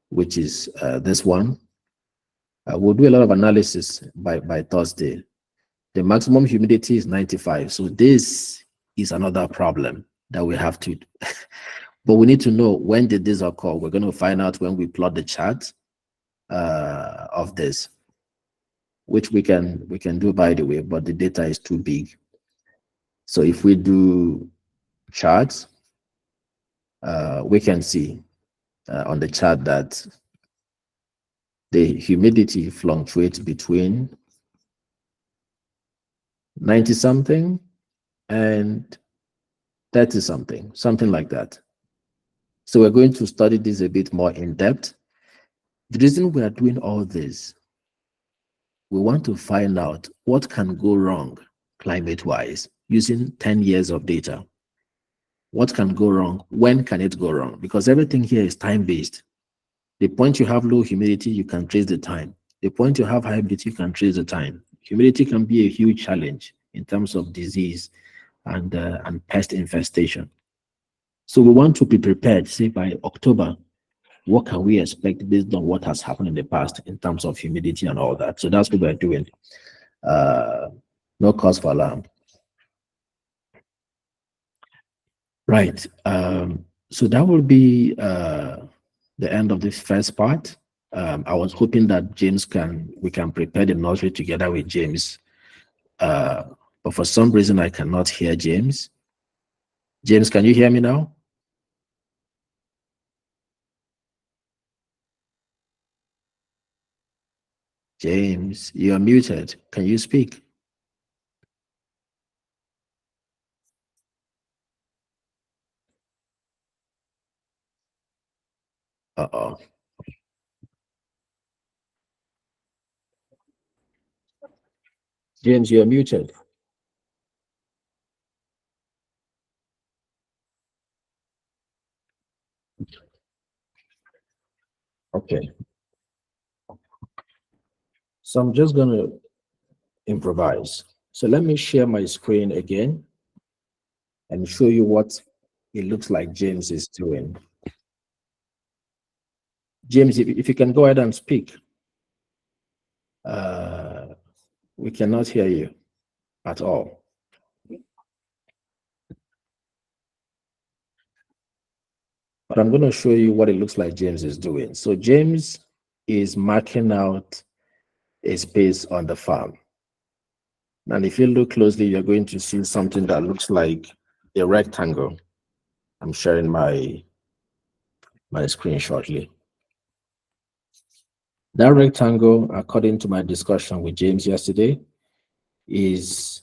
which is this one. We'll do a lot of analysis by Thursday. The maximum humidity is 95. So this is another problem that we have to, but we need to know when did this occur. We're going to find out when we plot the chart of this, which we can do, by the way, but the data is too big. So if we do charts, we can see on the chart that the humidity fluctuates between 90 something and 30 something, something like that. So we're going to study this a bit more in depth. The reason we are doing all this, we want to find out what can go wrong climate-wise using 10 years of data. What can go wrong? When can it go wrong? Because everything here is time-based. The point you have low humidity, you can trace the time. The point you have high humidity, you can trace the time. Humidity can be a huge challenge in terms of disease and pest infestation. So we want to be prepared, say by October, what can we expect based on what has happened in the past in terms of humidity and all that. So that's what we're doing. No cause for alarm. Right. So that will be the end of this first part. I was hoping that we can prepare the nursery together with James. But for some reason, I cannot hear James. James, can you hear me now? James, you are muted. Can you speak? Uh-oh. James, you are muted. Okay. So I'm just going to improvise. So let me share my screen again and show you what it looks like James is doing. James, if you can go ahead and speak. We cannot hear you at all. But I'm going to show you what it looks like James is doing. So James is marking out a space on the farm. And if you look closely, you're going to see something that looks like a rectangle. I'm sharing my screen shortly. That rectangle, according to my discussion with James yesterday, is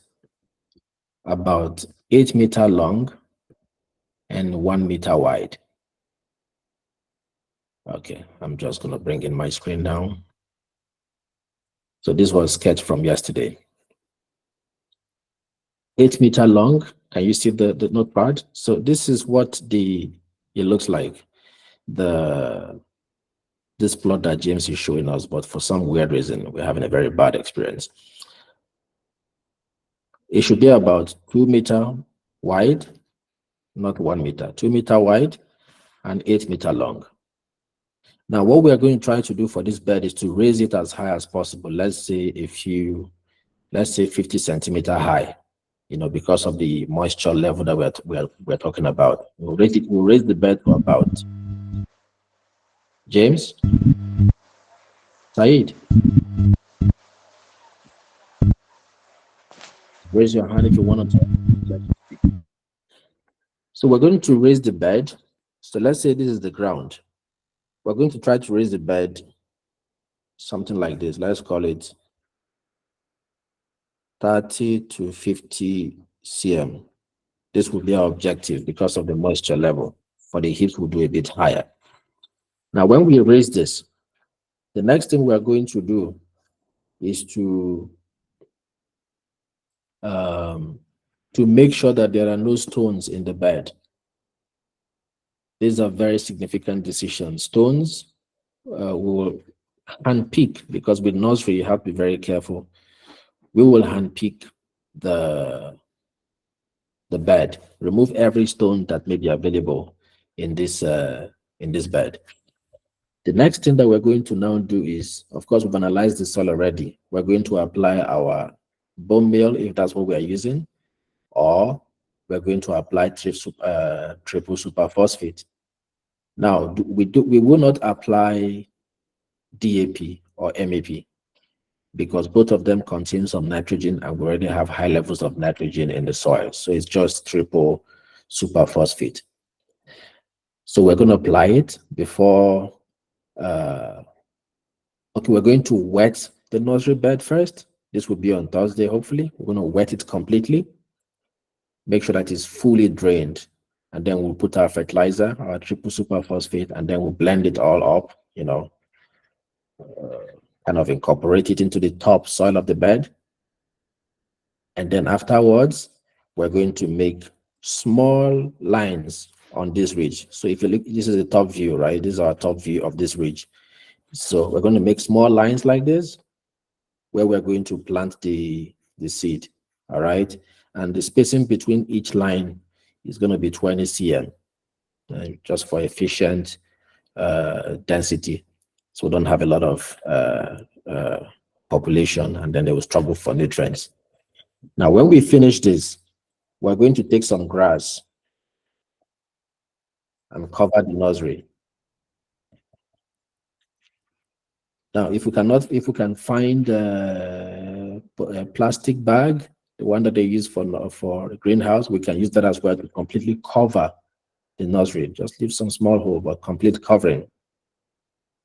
about 8 meters long and 1 meter wide. Okay, I'm just going to bring in my screen now. So this was sketch from yesterday. 8 meter long. Can you see the notepad? So this is what it looks like. This plot that James is showing us, but for some weird reason, we're having a very bad experience. It should be about 2 meter wide, not 1 meter, 2 meter wide and 8 meter long. Now, what we are going to try to do for this bed is to raise it as high as possible. Let's say 50 centimeter high, because of the moisture level that we're talking about. We'll raise the bed to about James, Said. Raise your hand if you want to talk. So we're going to raise the bed. So let's say this is the ground. We're going to try to raise the bed something like this. Let's call it 30 to 50 cm. This will be our objective because of the moisture level. For the hips, we'll do a bit higher. Now, when we raise this, the next thing we're going to do is to make sure that there are no stones in the bed. These are very significant decisions. Stones will handpick, because with nursery, you have to be very careful. We will handpick the bed, remove every stone that may be available in this bed. The next thing that we're going to now do is, of course, we've analyzed the soil already. We're going to apply our bone meal if that's what we're using, or we're going to apply triple superphosphate. Now, we will not apply DAP or MAP because both of them contain some nitrogen and we already have high levels of nitrogen in the soil. So it's just triple superphosphate. So we're going to apply it before, we're going to wet the nursery bed first. This will be on Thursday, hopefully. We're going to wet it completely. Make sure that it's fully drained. And then we'll put our fertilizer, our triple superphosphate, and then we'll blend it all up, kind of incorporate it into the top soil of the bed. And then afterwards, we're going to make small lines on this ridge. So if you look, this is the top view, right? This is our top view of this ridge. So we're going to make small lines like this, where we're going to plant the seed, all right? And the spacing between each line is going to be 20 cm, just for efficient density. So we don't have a lot of population, and then they will struggle for nutrients. Now, when we finish this, we're going to take some grass and cover the nursery. Now, if we can find a plastic bag, the one that they use for the greenhouse, we can use that as well to completely cover the nursery. Just leave some small hole, but complete covering.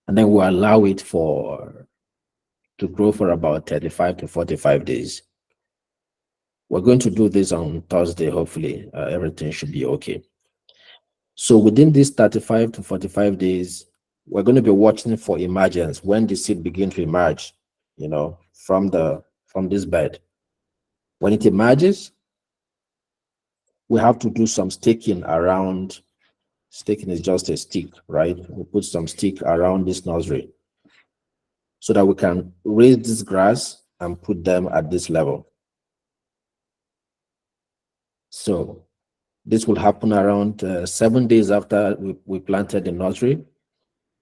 And then we'll allow it to grow for about 35 to 45 days. We're going to do this on Thursday. Hopefully, everything should be okay. So within these 35 to 45 days, we're going to be watching for emergence when the seed begin to emerge, from this bed. When it emerges, we have to do some staking around Staking is just a stick, right? We put some stick around this nursery so that we can raise this grass and put them at this level. So this will happen around 7 days after we planted the nursery.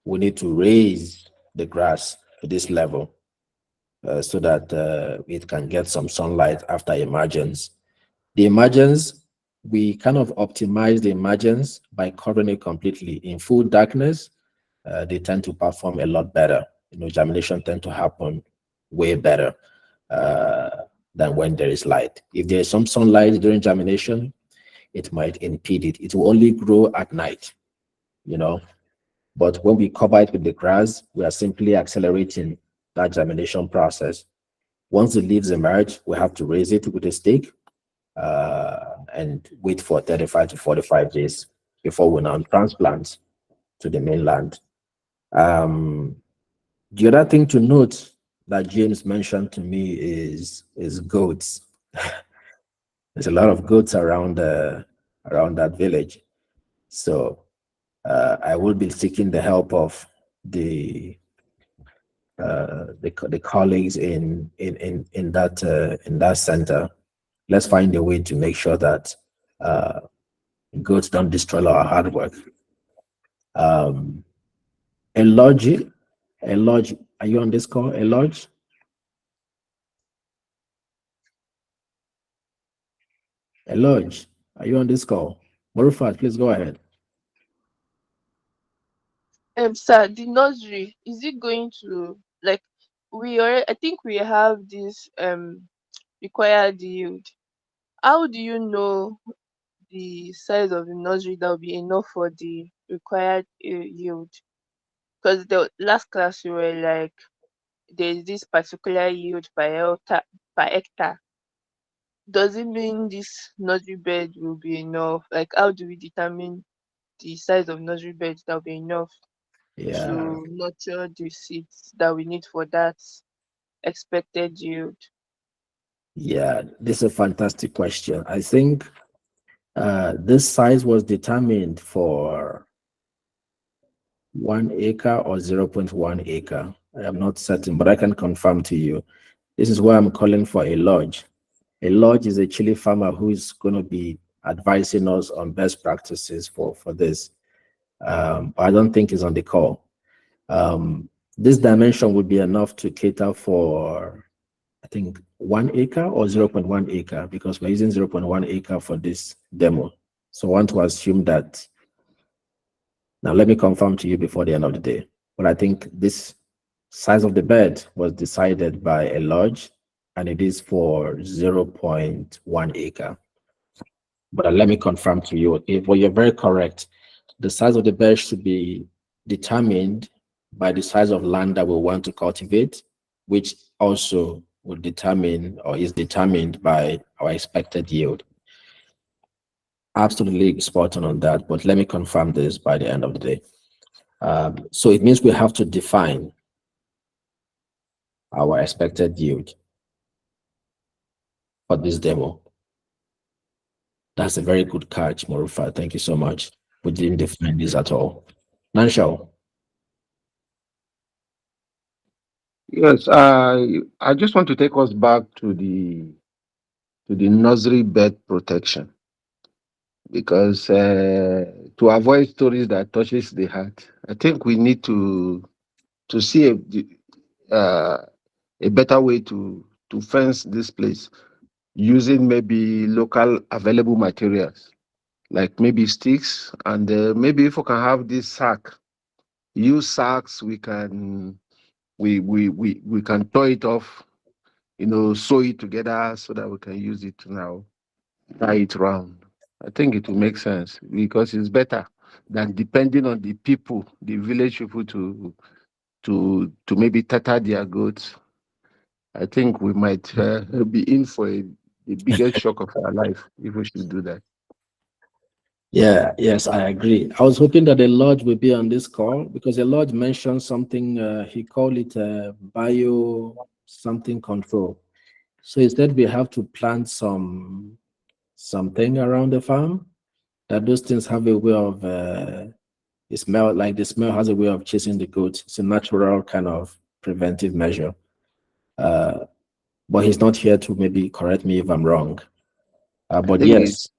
We need to raise the grass to this level so that it can get some sunlight after emergence. The emergence, we kind of optimize the emergence by covering it completely. In full darkness, they tend to perform a lot better. Germination tend to happen way better than when there is light. If there is some sunlight during germination, it might impede it. It will only grow at night, But when we cover it with the grass, we are simply accelerating that germination process. Once the leaves emerge, we have to raise it with a stake and wait for 35 to 45 days before we now transplant to the mainland. The other thing to note that James mentioned to me is goats. There's a lot of goats around that village, so I will be seeking the help of the colleagues in that center. Let's find a way to make sure that goats don't destroy our hard work. A lodge, are you on this call? A lodge? A lodge, are you on this call? Morufat, please go ahead. Sir, the nursery, is it going to, like, I think we have this required yield. How do you know the size of the nursery that will be enough for the required yield? Because the last class you were like, there's this particular yield per hectare. Does it mean this nursery bed will be enough? Like, how do we determine the size of nursery bed that will be enough to nurture the seeds that we need for that expected yield? Yeah, this is a fantastic question. I think this size was determined for 1 acre or 0.1 acre. I am not certain, but I can confirm to you. This is why I'm calling for a lodge. A lodge is a chili farmer who is going to be advising us on best practices for this. I don't think he's on the call. This dimension would be enough to cater for, I think, 1 acre or 0.1 acre, because we're using 0.1 acre for this demo. So I want to assume that. Now, let me confirm to you before the end of the day. But I think this size of the bed was decided by a lodge, and it is for 0.1 acre. But let me confirm to you, well, you're very correct. The size of the bed should be determined by the size of land that we want to cultivate, which also will determine or is determined by our expected yield. Absolutely spot on that, but let me confirm this by the end of the day. So it means we have to define our expected yield for this demo. That's a very good catch, Morufa. Thank you so much. We didn't define this at all. Nanshao. Yes, I just want to take us back to the nursery bed protection, because to avoid stories that touches the heart, I think we need to see a better way to fence this place using maybe local available materials, like maybe sticks, and maybe if we can have this use sacks, we can tie it off, sew it together so that we can use it to now tie it round. I think it will make sense, because it's better than depending on the people, the village people, to maybe tether their goats. I think we might be in for the biggest shock of our life if we should do that. Yeah, yes, I agree. I was hoping that the Lord would be on this call, because the Lord mentioned something, he called it bio something control. So instead we have to plant something around the farm that those things have a way of the smell has a way of chasing the goat. It's a natural kind of preventive measure. But he's not here to maybe correct me if I'm wrong. I But think yes,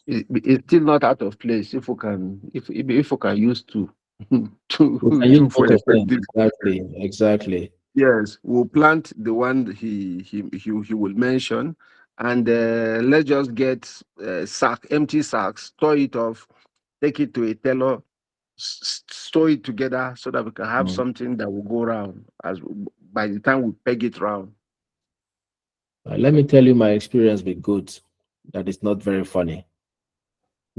it's still not out of place if we can if we can use two we can use two for both of them. effective. Exactly. Yes, we'll plant the one he will mention, and let's just get empty sacks, store it off, take it to a tailor, store it together so that we can have Mm. something that will go round as by the time we peg it round. Let me tell you my experience with goats. That is not very funny.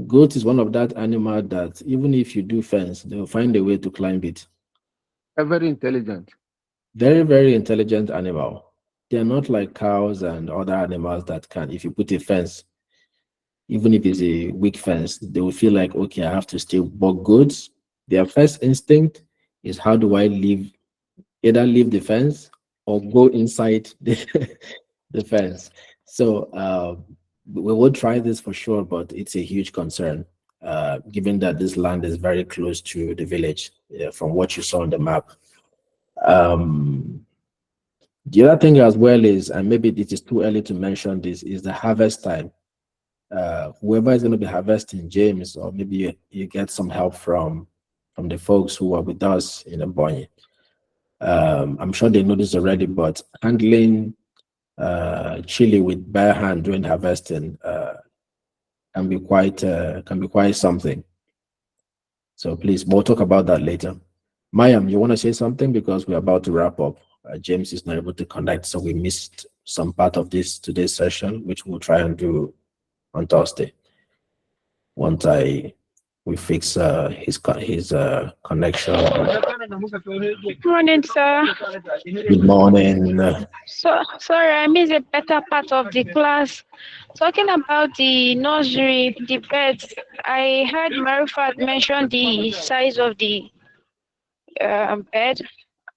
Goat is one of that animal that even if you do fence, they'll find a way to climb it. They're very intelligent. Very, very intelligent animal. They're not like cows and other animals that can, if you put a fence, even if it's a weak fence, they will feel like, okay, I have to stay. But goats, their first instinct is how do I either leave the fence or go inside the fence. So we will try this for sure, but it's a huge concern, given that this land is very close to the village, from what you saw on the map. Um, the other thing as well is, and maybe it is too early to mention this, is the harvest time. Whoever is going to be harvesting, James, or maybe you get some help from the folks who are with us in Ebonyi. I'm sure they know this already, but handling chili with bare hand during harvesting can be quite something. So please, we'll talk about that later. Mayam, you want to say something because we're about to wrap up. James is not able to connect, so we missed some part of today's session, which we'll try and do on Thursday. Once we fix his connection. Good morning, sir. Good morning. So sorry, I missed a better part of the class. Talking about the nursery, the beds, I heard Marifat mention the size of the bed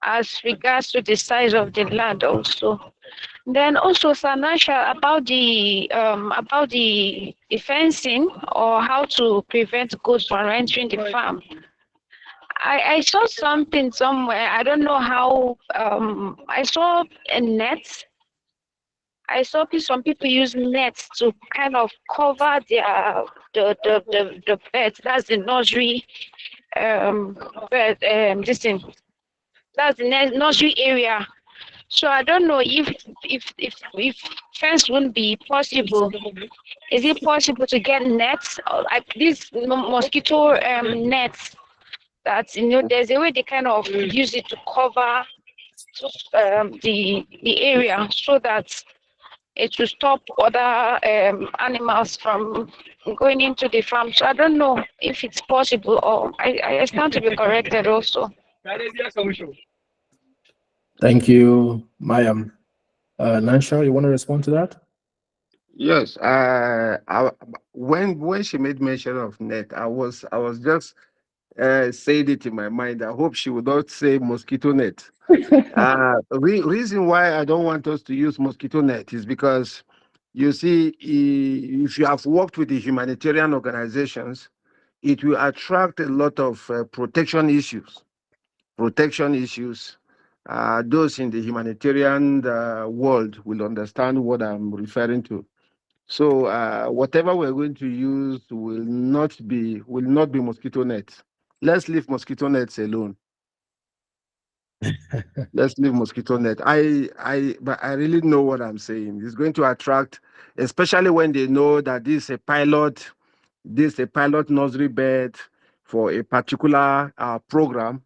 as regards to the size of the land also. Then also Sanasha about the fencing or how to prevent goats from entering the farm. I saw something somewhere. I don't know how. I saw a net. I saw some people use nets to kind of cover the bed. That's the nursery bed. This thing. That's the nursery area. So I don't know if fence wouldn't be possible. Is it possible to get nets, like these mosquito nets? That there's a way they kind of use it to cover the area so that it will stop other animals from going into the farm. So I don't know if it's possible, or I stand to be corrected also. Thank you, Mayam. Nansha, you want to respond to that? Yes. When she made mention of net, I was just saying it in my mind. I hope she would not say mosquito net. Reason why I don't want us to use mosquito net is because you see, if you have worked with the humanitarian organizations, it will attract a lot of protection issues. Protection issues. Those in the humanitarian world will understand what I'm referring to. So whatever we're going to use will not be mosquito nets. Let's leave mosquito nets alone. Let's leave mosquito net. But I really know what I'm saying. It's going to attract, especially when they know that this is a pilot nursery bed for a particular program.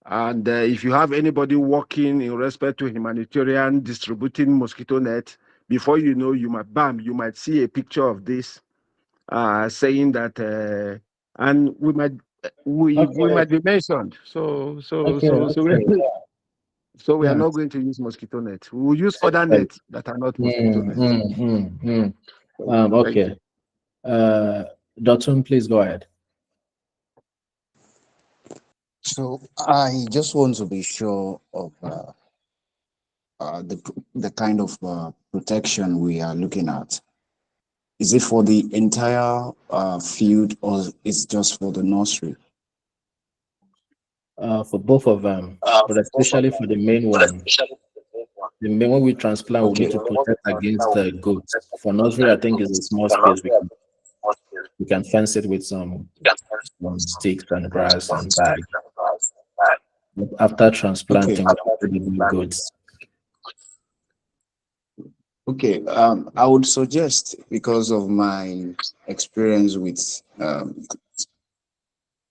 And if you have anybody working in respect to humanitarian distributing mosquito net, before you know, you might see a picture of this saying that, and we might be mentioned. So we are Yeah. not going to use mosquito net. We will use other Right. nets that are not mosquito nets. Thank Okay. you. Dotun, please go ahead. So I just want to be sure of the kind of protection we are looking at. Is it for the entire field or is just for the nursery? For both of them, but especially for the main one. The main one we transplant, we need to protect against the goats. For nursery, I think it's a small space. We can fence it with some sticks and grass and bags. But after transplanting, we have the goats. Okay, I would suggest, because of my experience with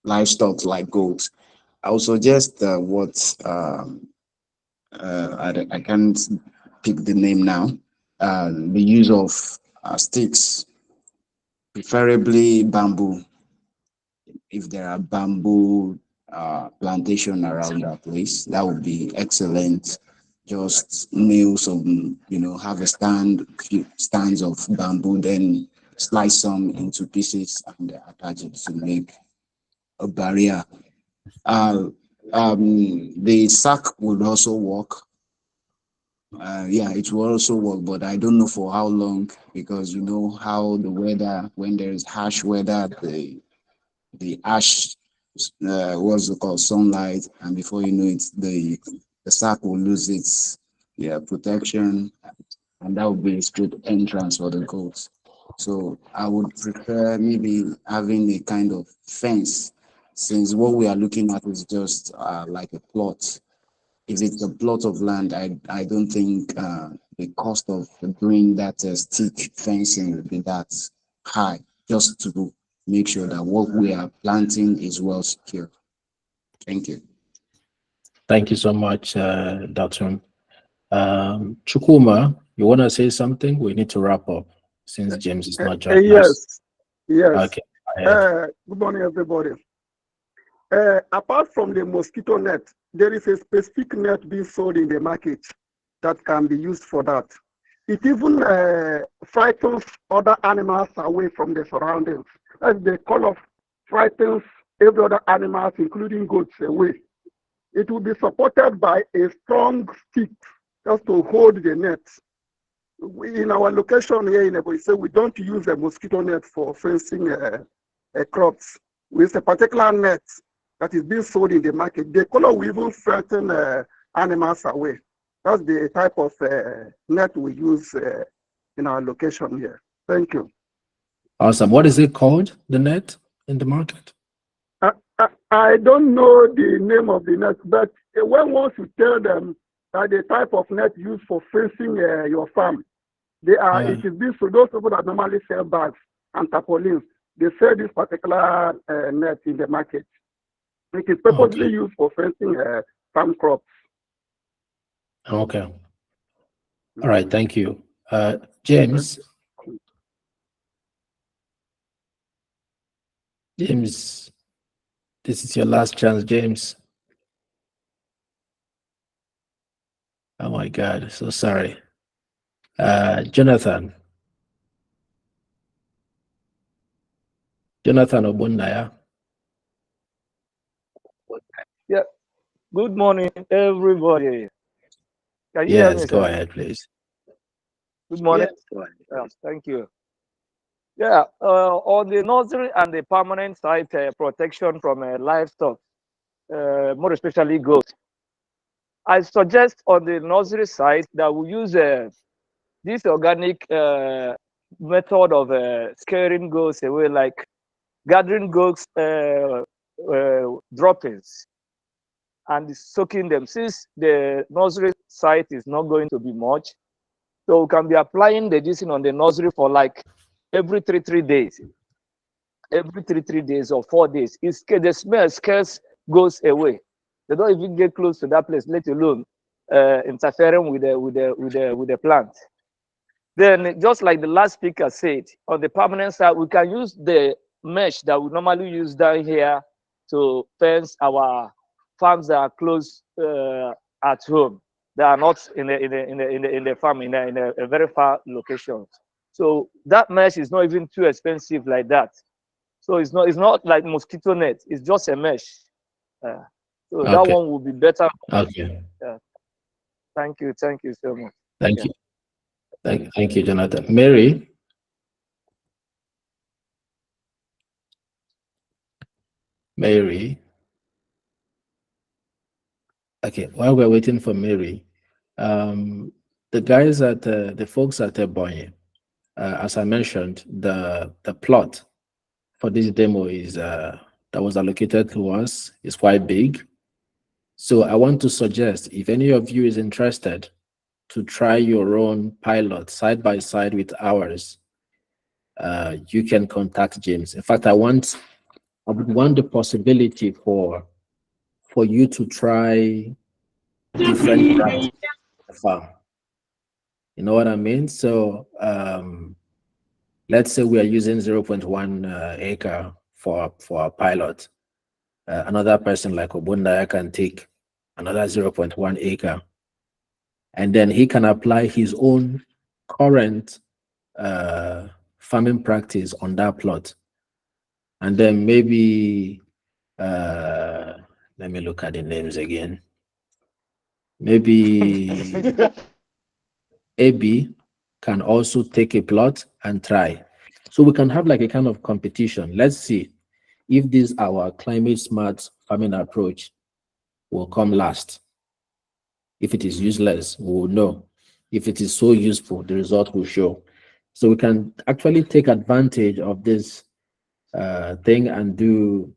livestock like goats, I would suggest I can't pick the name now. The use of sticks, preferably bamboo. If there are bamboo plantation around that place, that would be excellent. Just nail some, have a few stands of bamboo, then slice some into pieces and attach it to make a barrier. The sack would also work. Yeah, it will also work, but I don't know for how long, because you know how the weather, when there is harsh weather, the ash what's it called, sunlight, and before you know it, the sack will lose its protection, and that would be a straight entrance for the goats. So I would prefer maybe having a kind of fence, since what we are looking at is just like a plot. If it's a plot of land, I don't think the cost of doing that stick fencing will be that high, just to make sure that what we are planting is well secured. Thank you. Thank you so much, Dr. Chukuma, you want to say something? We need to wrap up since James is not joining us. Yes. Okay. Go ahead. Good morning, everybody. Apart from the mosquito net, there is a specific net being sold in the market that can be used for that. It even frightens other animals away from the surroundings. As the color frightens every other animals, including goats, away. It will be supported by a strong stick just to hold the net. In our location here in Ebo, we don't use a mosquito net for fencing crops. We use a particular net that is being sold in the market. The color will even frighten animals away. That's the type of net we use in our location here. Thank you. Awesome. What is it called, the net in the market? I don't know the name of the net, but when once you tell them that the type of net used for fencing your farm, it is this for those people that normally sell bags and tarpaulins. They sell this particular net in the market. It is purposely used for fencing farm crops. Okay. All right. Thank you. James. James, this is your last chance, James. Oh my God, so sorry. Jonathan Obunaya. Yeah. Good morning, everybody. Can you hear me, Go sir? ahead, please. Good morning. Thank you. Yeah, on the nursery and the permanent site protection from livestock, more especially goats, I suggest on the nursery side that we use this organic method of scaring goats away, like gathering goats droppings and soaking them. Since the nursery site is not going to be much, so we can be applying the medicine on the nursery for like every three days. Every three days or 4 days. The smell scares goes away. They don't even get close to that place, let alone interfering with the plant. Then, just like the last speaker said, on the permanent side, we can use the mesh that we normally use down here to fence our farms that are close at home. They are not in the farm in a very far location. So that mesh is not even too expensive like that. So it's not like mosquito net. It's just a mesh. So that one will be better. Okay. Thank you so much. Thank you, Jonathan. Mary. Mary. Okay, while we're waiting for Mary, the guys at the folks at Ebonyi, as I mentioned, the plot for this demo is that was allocated to us is quite big. So I want to suggest if any of you is interested to try your own pilot side by side with ours, you can contact James. In fact, I would want the possibility for you to try different practices on the farm. You know what I mean? So let's say we are using 0.1 acre for a pilot. Another person like Obundaya can take another 0.1 acre, and then he can apply his own current farming practice on that plot. And then maybe, let me look at the names again. Maybe AB can also take a plot and try. So we can have like a kind of competition. Let's see if this our climate smart farming approach will come last. If it is useless, we will know. If it is so useful, the result will show. So we can actually take advantage of this thing and do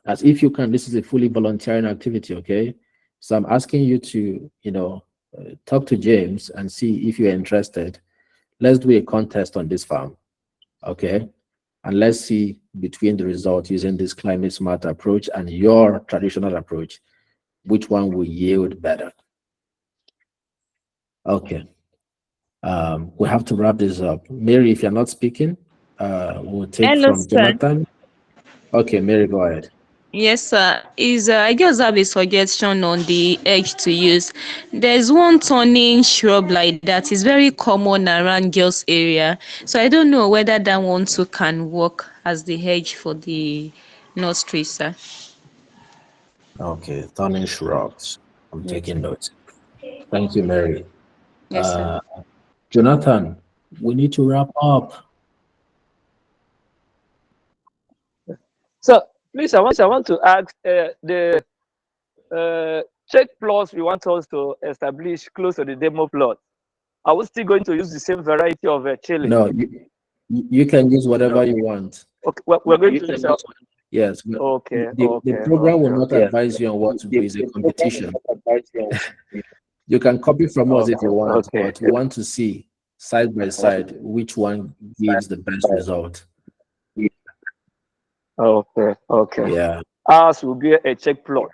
as if you can. This is a fully volunteering activity, okay? So I'm asking you to, talk to James and see if you're interested. Let's do a contest on this farm, okay? And let's see between the result using this climate smart approach and your traditional approach, which one will yield better. Okay. We have to wrap this up. Mary, if you're not speaking, we'll take Hello, from sir. Jonathan. Okay, Mary, go ahead. Yes, sir. I just have a suggestion on the edge to use. There's one turning shrub like that. It's very common around girls' area. So I don't know whether that one too can work as the hedge for the nursery, sir. Okay, turning shrubs. I'm Yes, taking sir. notes. Thank you, Mary. Yes, sir. Jonathan, we need to wrap up. So please, I want to ask the check plots we want us to establish close to the demo plot. Are we still going to use the same variety of chili? No, you can use whatever you want. Okay, we're going to use our. Yes. Okay, The program will not advise you on what to do. It's a competition. You can copy from us if you want, Okay. but we want to see side by side which one gives the best result. Okay. Yeah. Ours will be a check plot.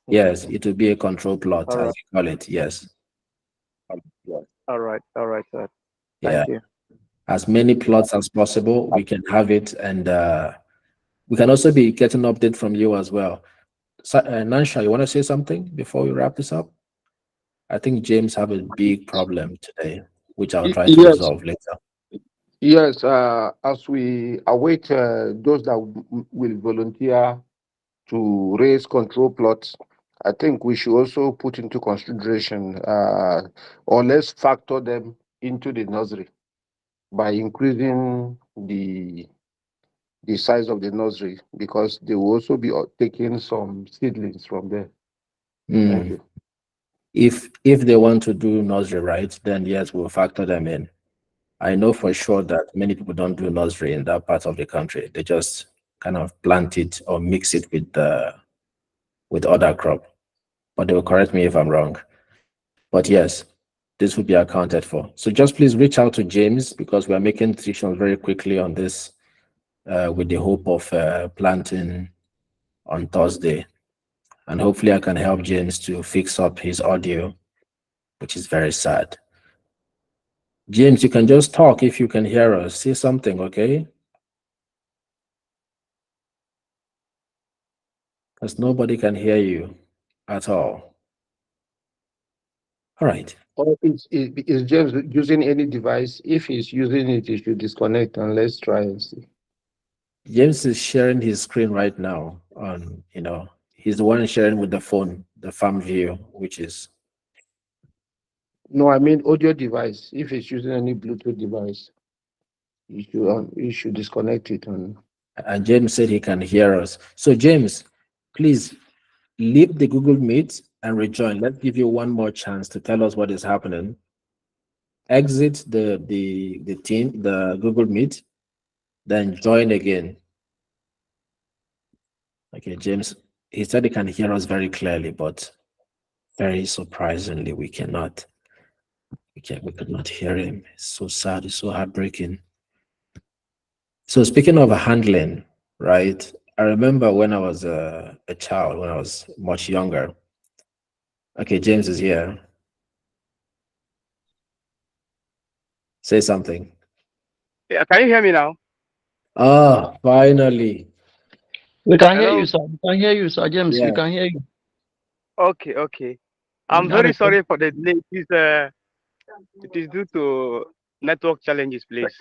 Yes, it will be a control plot, All as right. you call it. Yes. All right, sir. Yeah. Thank you. As many plots as possible, we can have it, and we can also be getting update from you as well. So, Nansha, you want to say something before we wrap this up? I think James have a big problem today, which I'll try to Yes, resolve later. yes. As we await those that will volunteer to raise control plots, I think we should also put into consideration, or let's factor them into the nursery by increasing the size of the nursery, because they will also be taking some seedlings from there. Thank you. If they want to do nursery, right, then yes, we'll factor them in. I know for sure that many people don't do nursery in that part of the country. They just kind of plant it or mix it with other crop. But they will correct me if I'm wrong. But yes, this will be accounted for. So just please reach out to James, because we are making decisions very quickly on this with the hope of planting on Thursday. And hopefully I can help James to fix up his audio, which is very sad. James, you can just talk if you can hear us. Say something, okay? Because nobody can hear you at all. All right. Or is James using any device? If he's using it, he should disconnect, and let's try and see. James is sharing his screen right now on, he's the one sharing with the phone, the farm view, which is. No, I mean audio device. If he's using any Bluetooth device, you should disconnect it. And James said he can hear us. So James, please leave the Google Meet and rejoin. Let's give you one more chance to tell us what is happening. Exit the team, the Google Meet, then join again. Okay, James, he said he can hear us very clearly, but very surprisingly, we cannot. We could not hear him. It's so sad. It's so heartbreaking. So speaking of handling, right? I remember when I was a child, when I was much younger. Okay, James is here. Say something. Yeah, can you hear me now? Ah, finally. We can hear Hello? you, sir. We can hear you, Sir James. Yeah. We can hear you. Okay, okay. I'm That very is sorry for the delay. It is due to network challenges, please.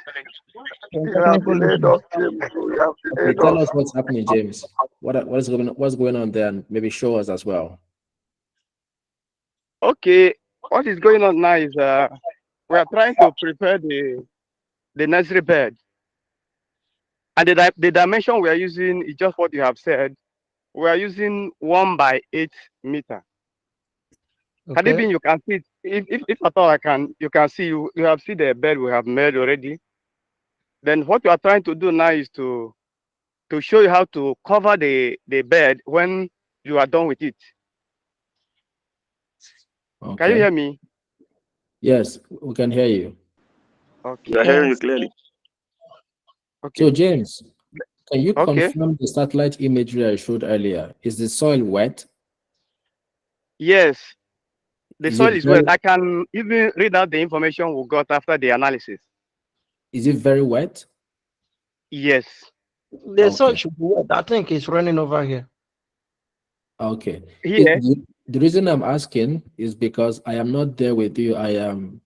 You have delayed us, James. You have Okay, delayed tell us. us what's happening, James. What's going on there, and maybe show us as well. Okay, what is going on now is we are trying to prepare the nursery bed. And the dimension we are using is just what you have said. We are using 1 by 8 meter. Can it okay. be you can see it? If at all you can see you have seen the bed we have made already. Then what we are trying to do now is to show you how to cover the bed when you are done with it. Okay. Can you hear me? Yes, we can hear you. Okay. We are hearing you clearly. Okay. So James, can you Okay. confirm the satellite imagery I showed earlier? Is the soil wet? Yes, the Is soil it is very wet. I can even read out the information we got after the analysis. is it very wet? Yes. The soil Okay. should be wet. I think it's raining over here. Okay. Here. The reason I'm asking is because I am not there with you. I am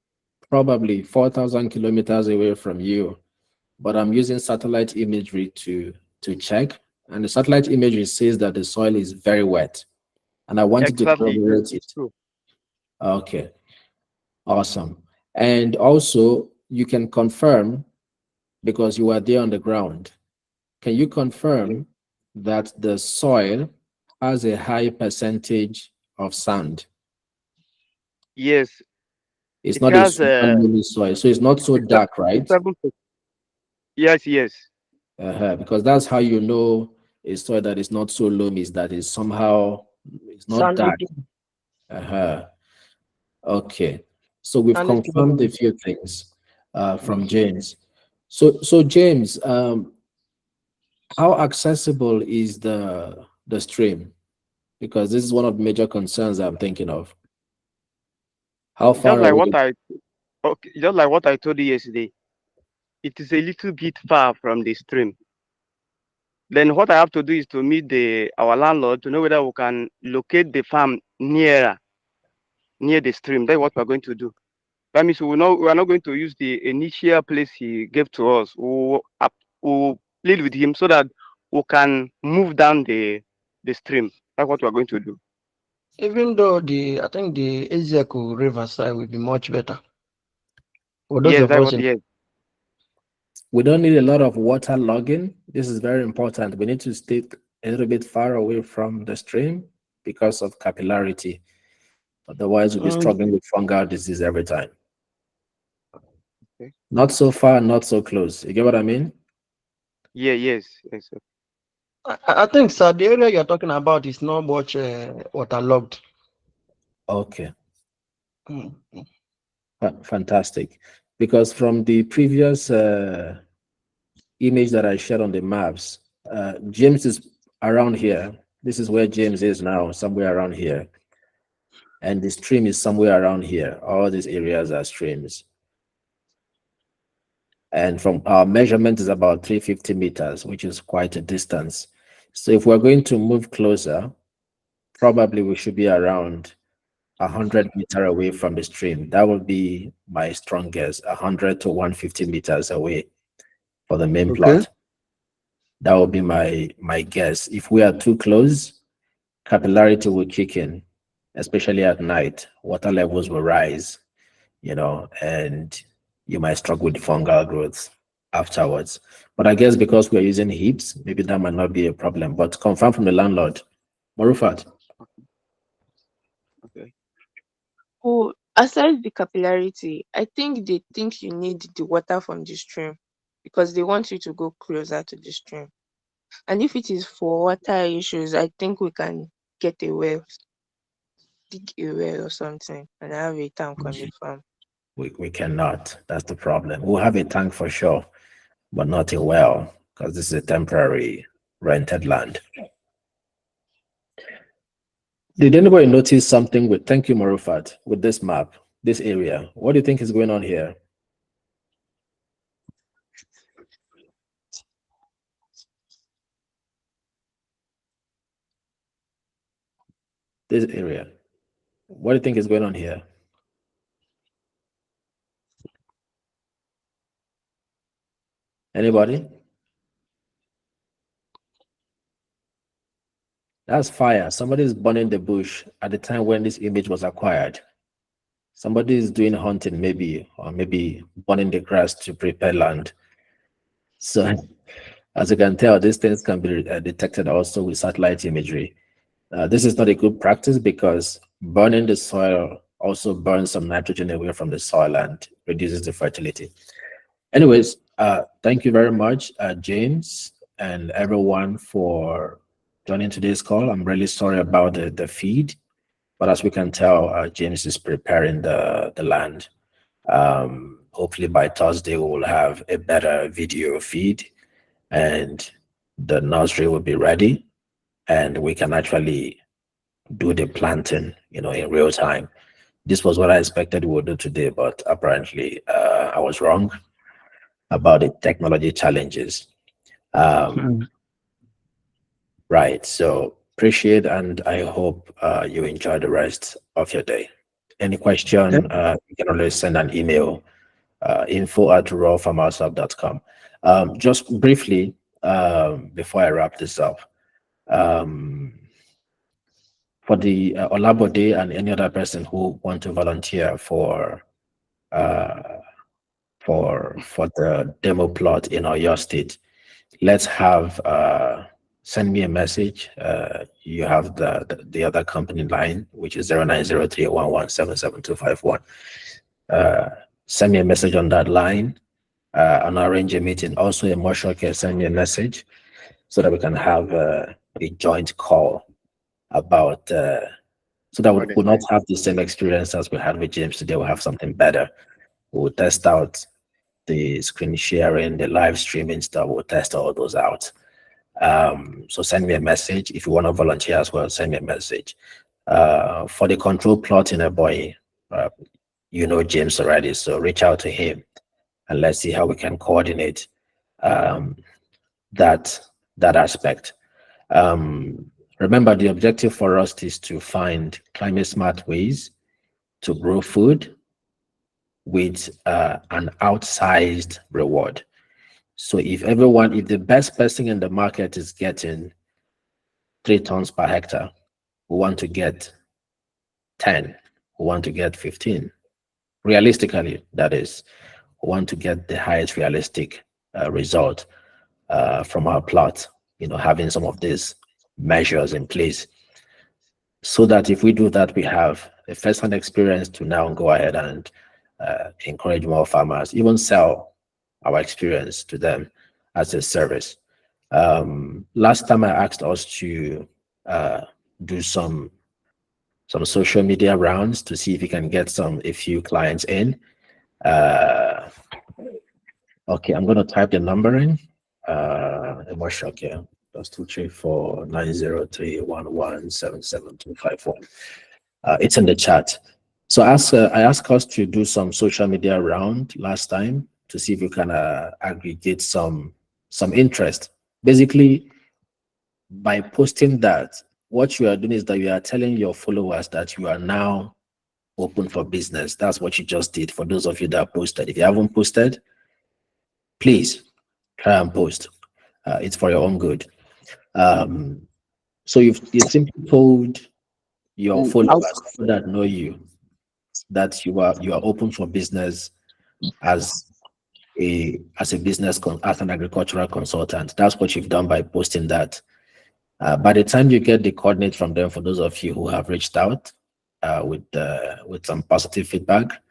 probably 4,000 kilometers away from you, but I'm using satellite imagery to check, and the satellite imagery says that the soil is very wet, and I wanted to Exactly. corroborate It's it. true. Okay, awesome. And also, you can confirm because you are there on the ground. Can you confirm that the soil has a high percentage of sand? Yes. It's It not a has super loamy soil, so it's not so dark, right? 57%. Yes, yes. Because that's how you know a soil that is not so loamy, is that it's not Sandy dark. clay. Okay. So we've Sandy clay. confirmed a few things from James. So James, how accessible is the stream? Because this is one of the major concerns I'm thinking of. How Just far like away? just like what I told you yesterday. It is a little bit far from the stream. Then what I have to do is to meet our landlord to know whether we can locate the farm near the stream. That's what we're going to do. That means we are not going to use the initial place he gave to us. We'll plead with him so that we can move down the stream. That's what we're going to do. Even though I think the Ezekiel River side will be much better for those Yes, of that's us what in. yes. We don't need a lot of water logging. This is very important. We need to stay a little bit far away from the stream because of capillarity. Otherwise, we'll be struggling with fungal disease every time. Okay. Not so far, not so close. You get what I mean? Yeah, yes. I think, sir, the area you're talking about is not much waterlogged. Okay. Mm. Fantastic. Because from the previous image that I shared on the maps, James is around here. This is where James is now, somewhere around here. And the stream is somewhere around here. All these areas are streams. And from our measurement is about 350 meters, which is quite a distance. So if we're going to move closer, probably we should be around 100 meters away from the stream. That would be my strong guess, 100 to 150 meters away for the main plot. That would be my guess. If we are too close, capillarity will kick in, especially at night. Water levels will rise, and you might struggle with fungal growth. afterwards. But I guess because we're using heaps, maybe that might not be a problem. But confirm from the landlord. Marufat. Okay. Oh, aside the capillarity, I think they think you need the water from the stream because they want you to go closer to the stream. And if it is for water issues, I think we can get a well, dig a well or something, and have a tank on the farm. We cannot. That's the problem. We'll have a tank for sure, but not a well, because this is a temporary rented land. Did anybody notice something with, thank you, Marufat, with this map, this area? What do you think is going on here? This area. What do you think is going on here? Anybody? That's fire. Somebody is burning the bush at the time when this image was acquired. Somebody is doing hunting, maybe, or maybe burning the grass to prepare land. So, as you can tell, these things can be detected also with satellite imagery. This is not a good practice because burning the soil also burns some nitrogen away from the soil and reduces the fertility. Anyways, thank you very much, James, and everyone for joining today's call. I'm really sorry about the feed, but as we can tell, James is preparing the land. Hopefully by Thursday, we will have a better video feed and the nursery will be ready and we can actually do the planting, in real time. This was what I expected we would do today, but apparently I was wrong about the technology challenges. Right, so appreciate and I hope you enjoy the rest of your day. Any question, you can always send an email, info@rawfarmershub.com. Just briefly, before I wrap this up, for the Olabode and any other person who want to volunteer for the demo plot in your state, let's have send me a message. You have the other company line, which is 0903117721. Send me a message on that line and arrange a meeting. Also, a Moshok can send me a message so that we can have a joint call about so that we will not have the same experience as we had with James today. We'll have something better. We'll test out the screen sharing, the live streaming stuff. We'll test all those out. So send me a message. If you want to volunteer as well, send me a message. For the control plot in a boy, James already, so reach out to him and let's see how we can coordinate that aspect. Remember, the objective for us is to find climate smart ways to grow food with an outsized reward. So if the best person in the market is getting 3 tons per hectare, we want to get 10, we want to get 15. Realistically, that is, we want to get the highest realistic result from our plot, having some of these measures in place so that if we do that, we have a first-hand experience to now go ahead and encourage more farmers, even sell our experience to them as a service. Last time I asked us to do some social media rounds to see if we can get a few clients in. Okay, I'm going to type the number in. Okay, that's 234-903-1177251. It's in the chat. So I asked us to do some social media round last time to see if we can aggregate some interest. Basically, by posting that, what you are doing is that you are telling your followers that you are now open for business. That's what you just did. For those of you that posted, if you haven't posted, please try and post. It's for your own good. So you simply told your followers that know you that you are open for business as as a as an agricultural consultant. That's what you've done by posting that. By the time you get the coordinates from them, for those of you who have reached out with some positive feedback,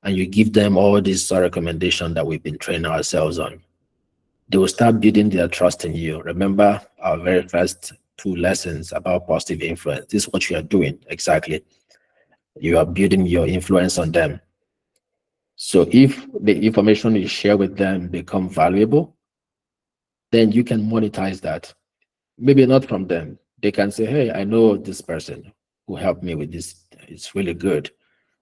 and you give them all these recommendations that we've been training ourselves on, they will start building their trust in you. Remember our very first 2 lessons about positive influence. This is what you are doing exactly. You are building your influence on them. So if the information you share with them become valuable, then you can monetize that. Maybe not from them. They can say, hey, I know this person who helped me with this. It's really good.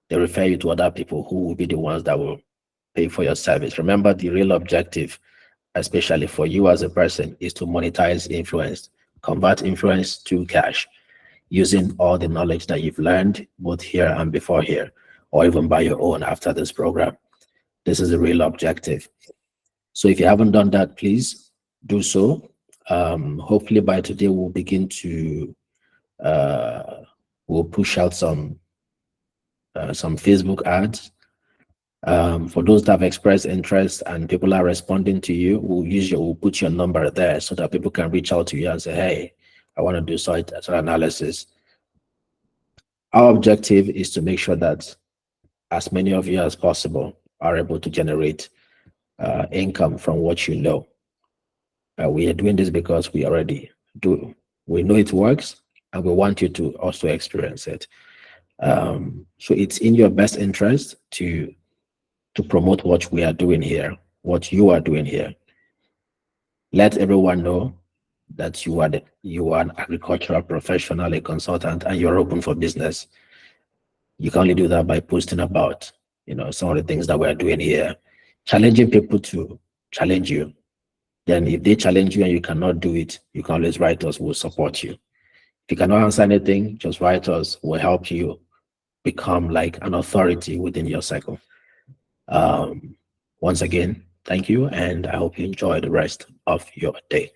They refer you to other people who will be the ones that will pay for your service. Remember, the real objective, especially for you as a person, is to monetize influence, convert influence to cash, using all the knowledge that you've learned both here and before here, or even by your own after this program. This is the real objective. So if you haven't done that, please do so. Hopefully by today we'll begin to we'll push out some Facebook ads. For those that have expressed interest and people are responding to you, we'll put your number there so that people can reach out to you and say, hey, I want to do site analysis. Our objective is to make sure that as many of you as possible are able to generate income from what you know. We are doing this because we already do. We know it works, and we want you to also experience it. So it's in your best interest to promote what we are doing here, what you are doing here. Let everyone know that you are an agricultural professional, a consultant, and you're open for business. You can only do that by posting about, some of the things that we're doing here, challenging people to challenge you. Then if they challenge you and you cannot do it, you can always write us, we'll support you. If you cannot answer anything, just write us, we'll help you become like an authority within your cycle. Once again, thank you, and I hope you enjoy the rest of your day.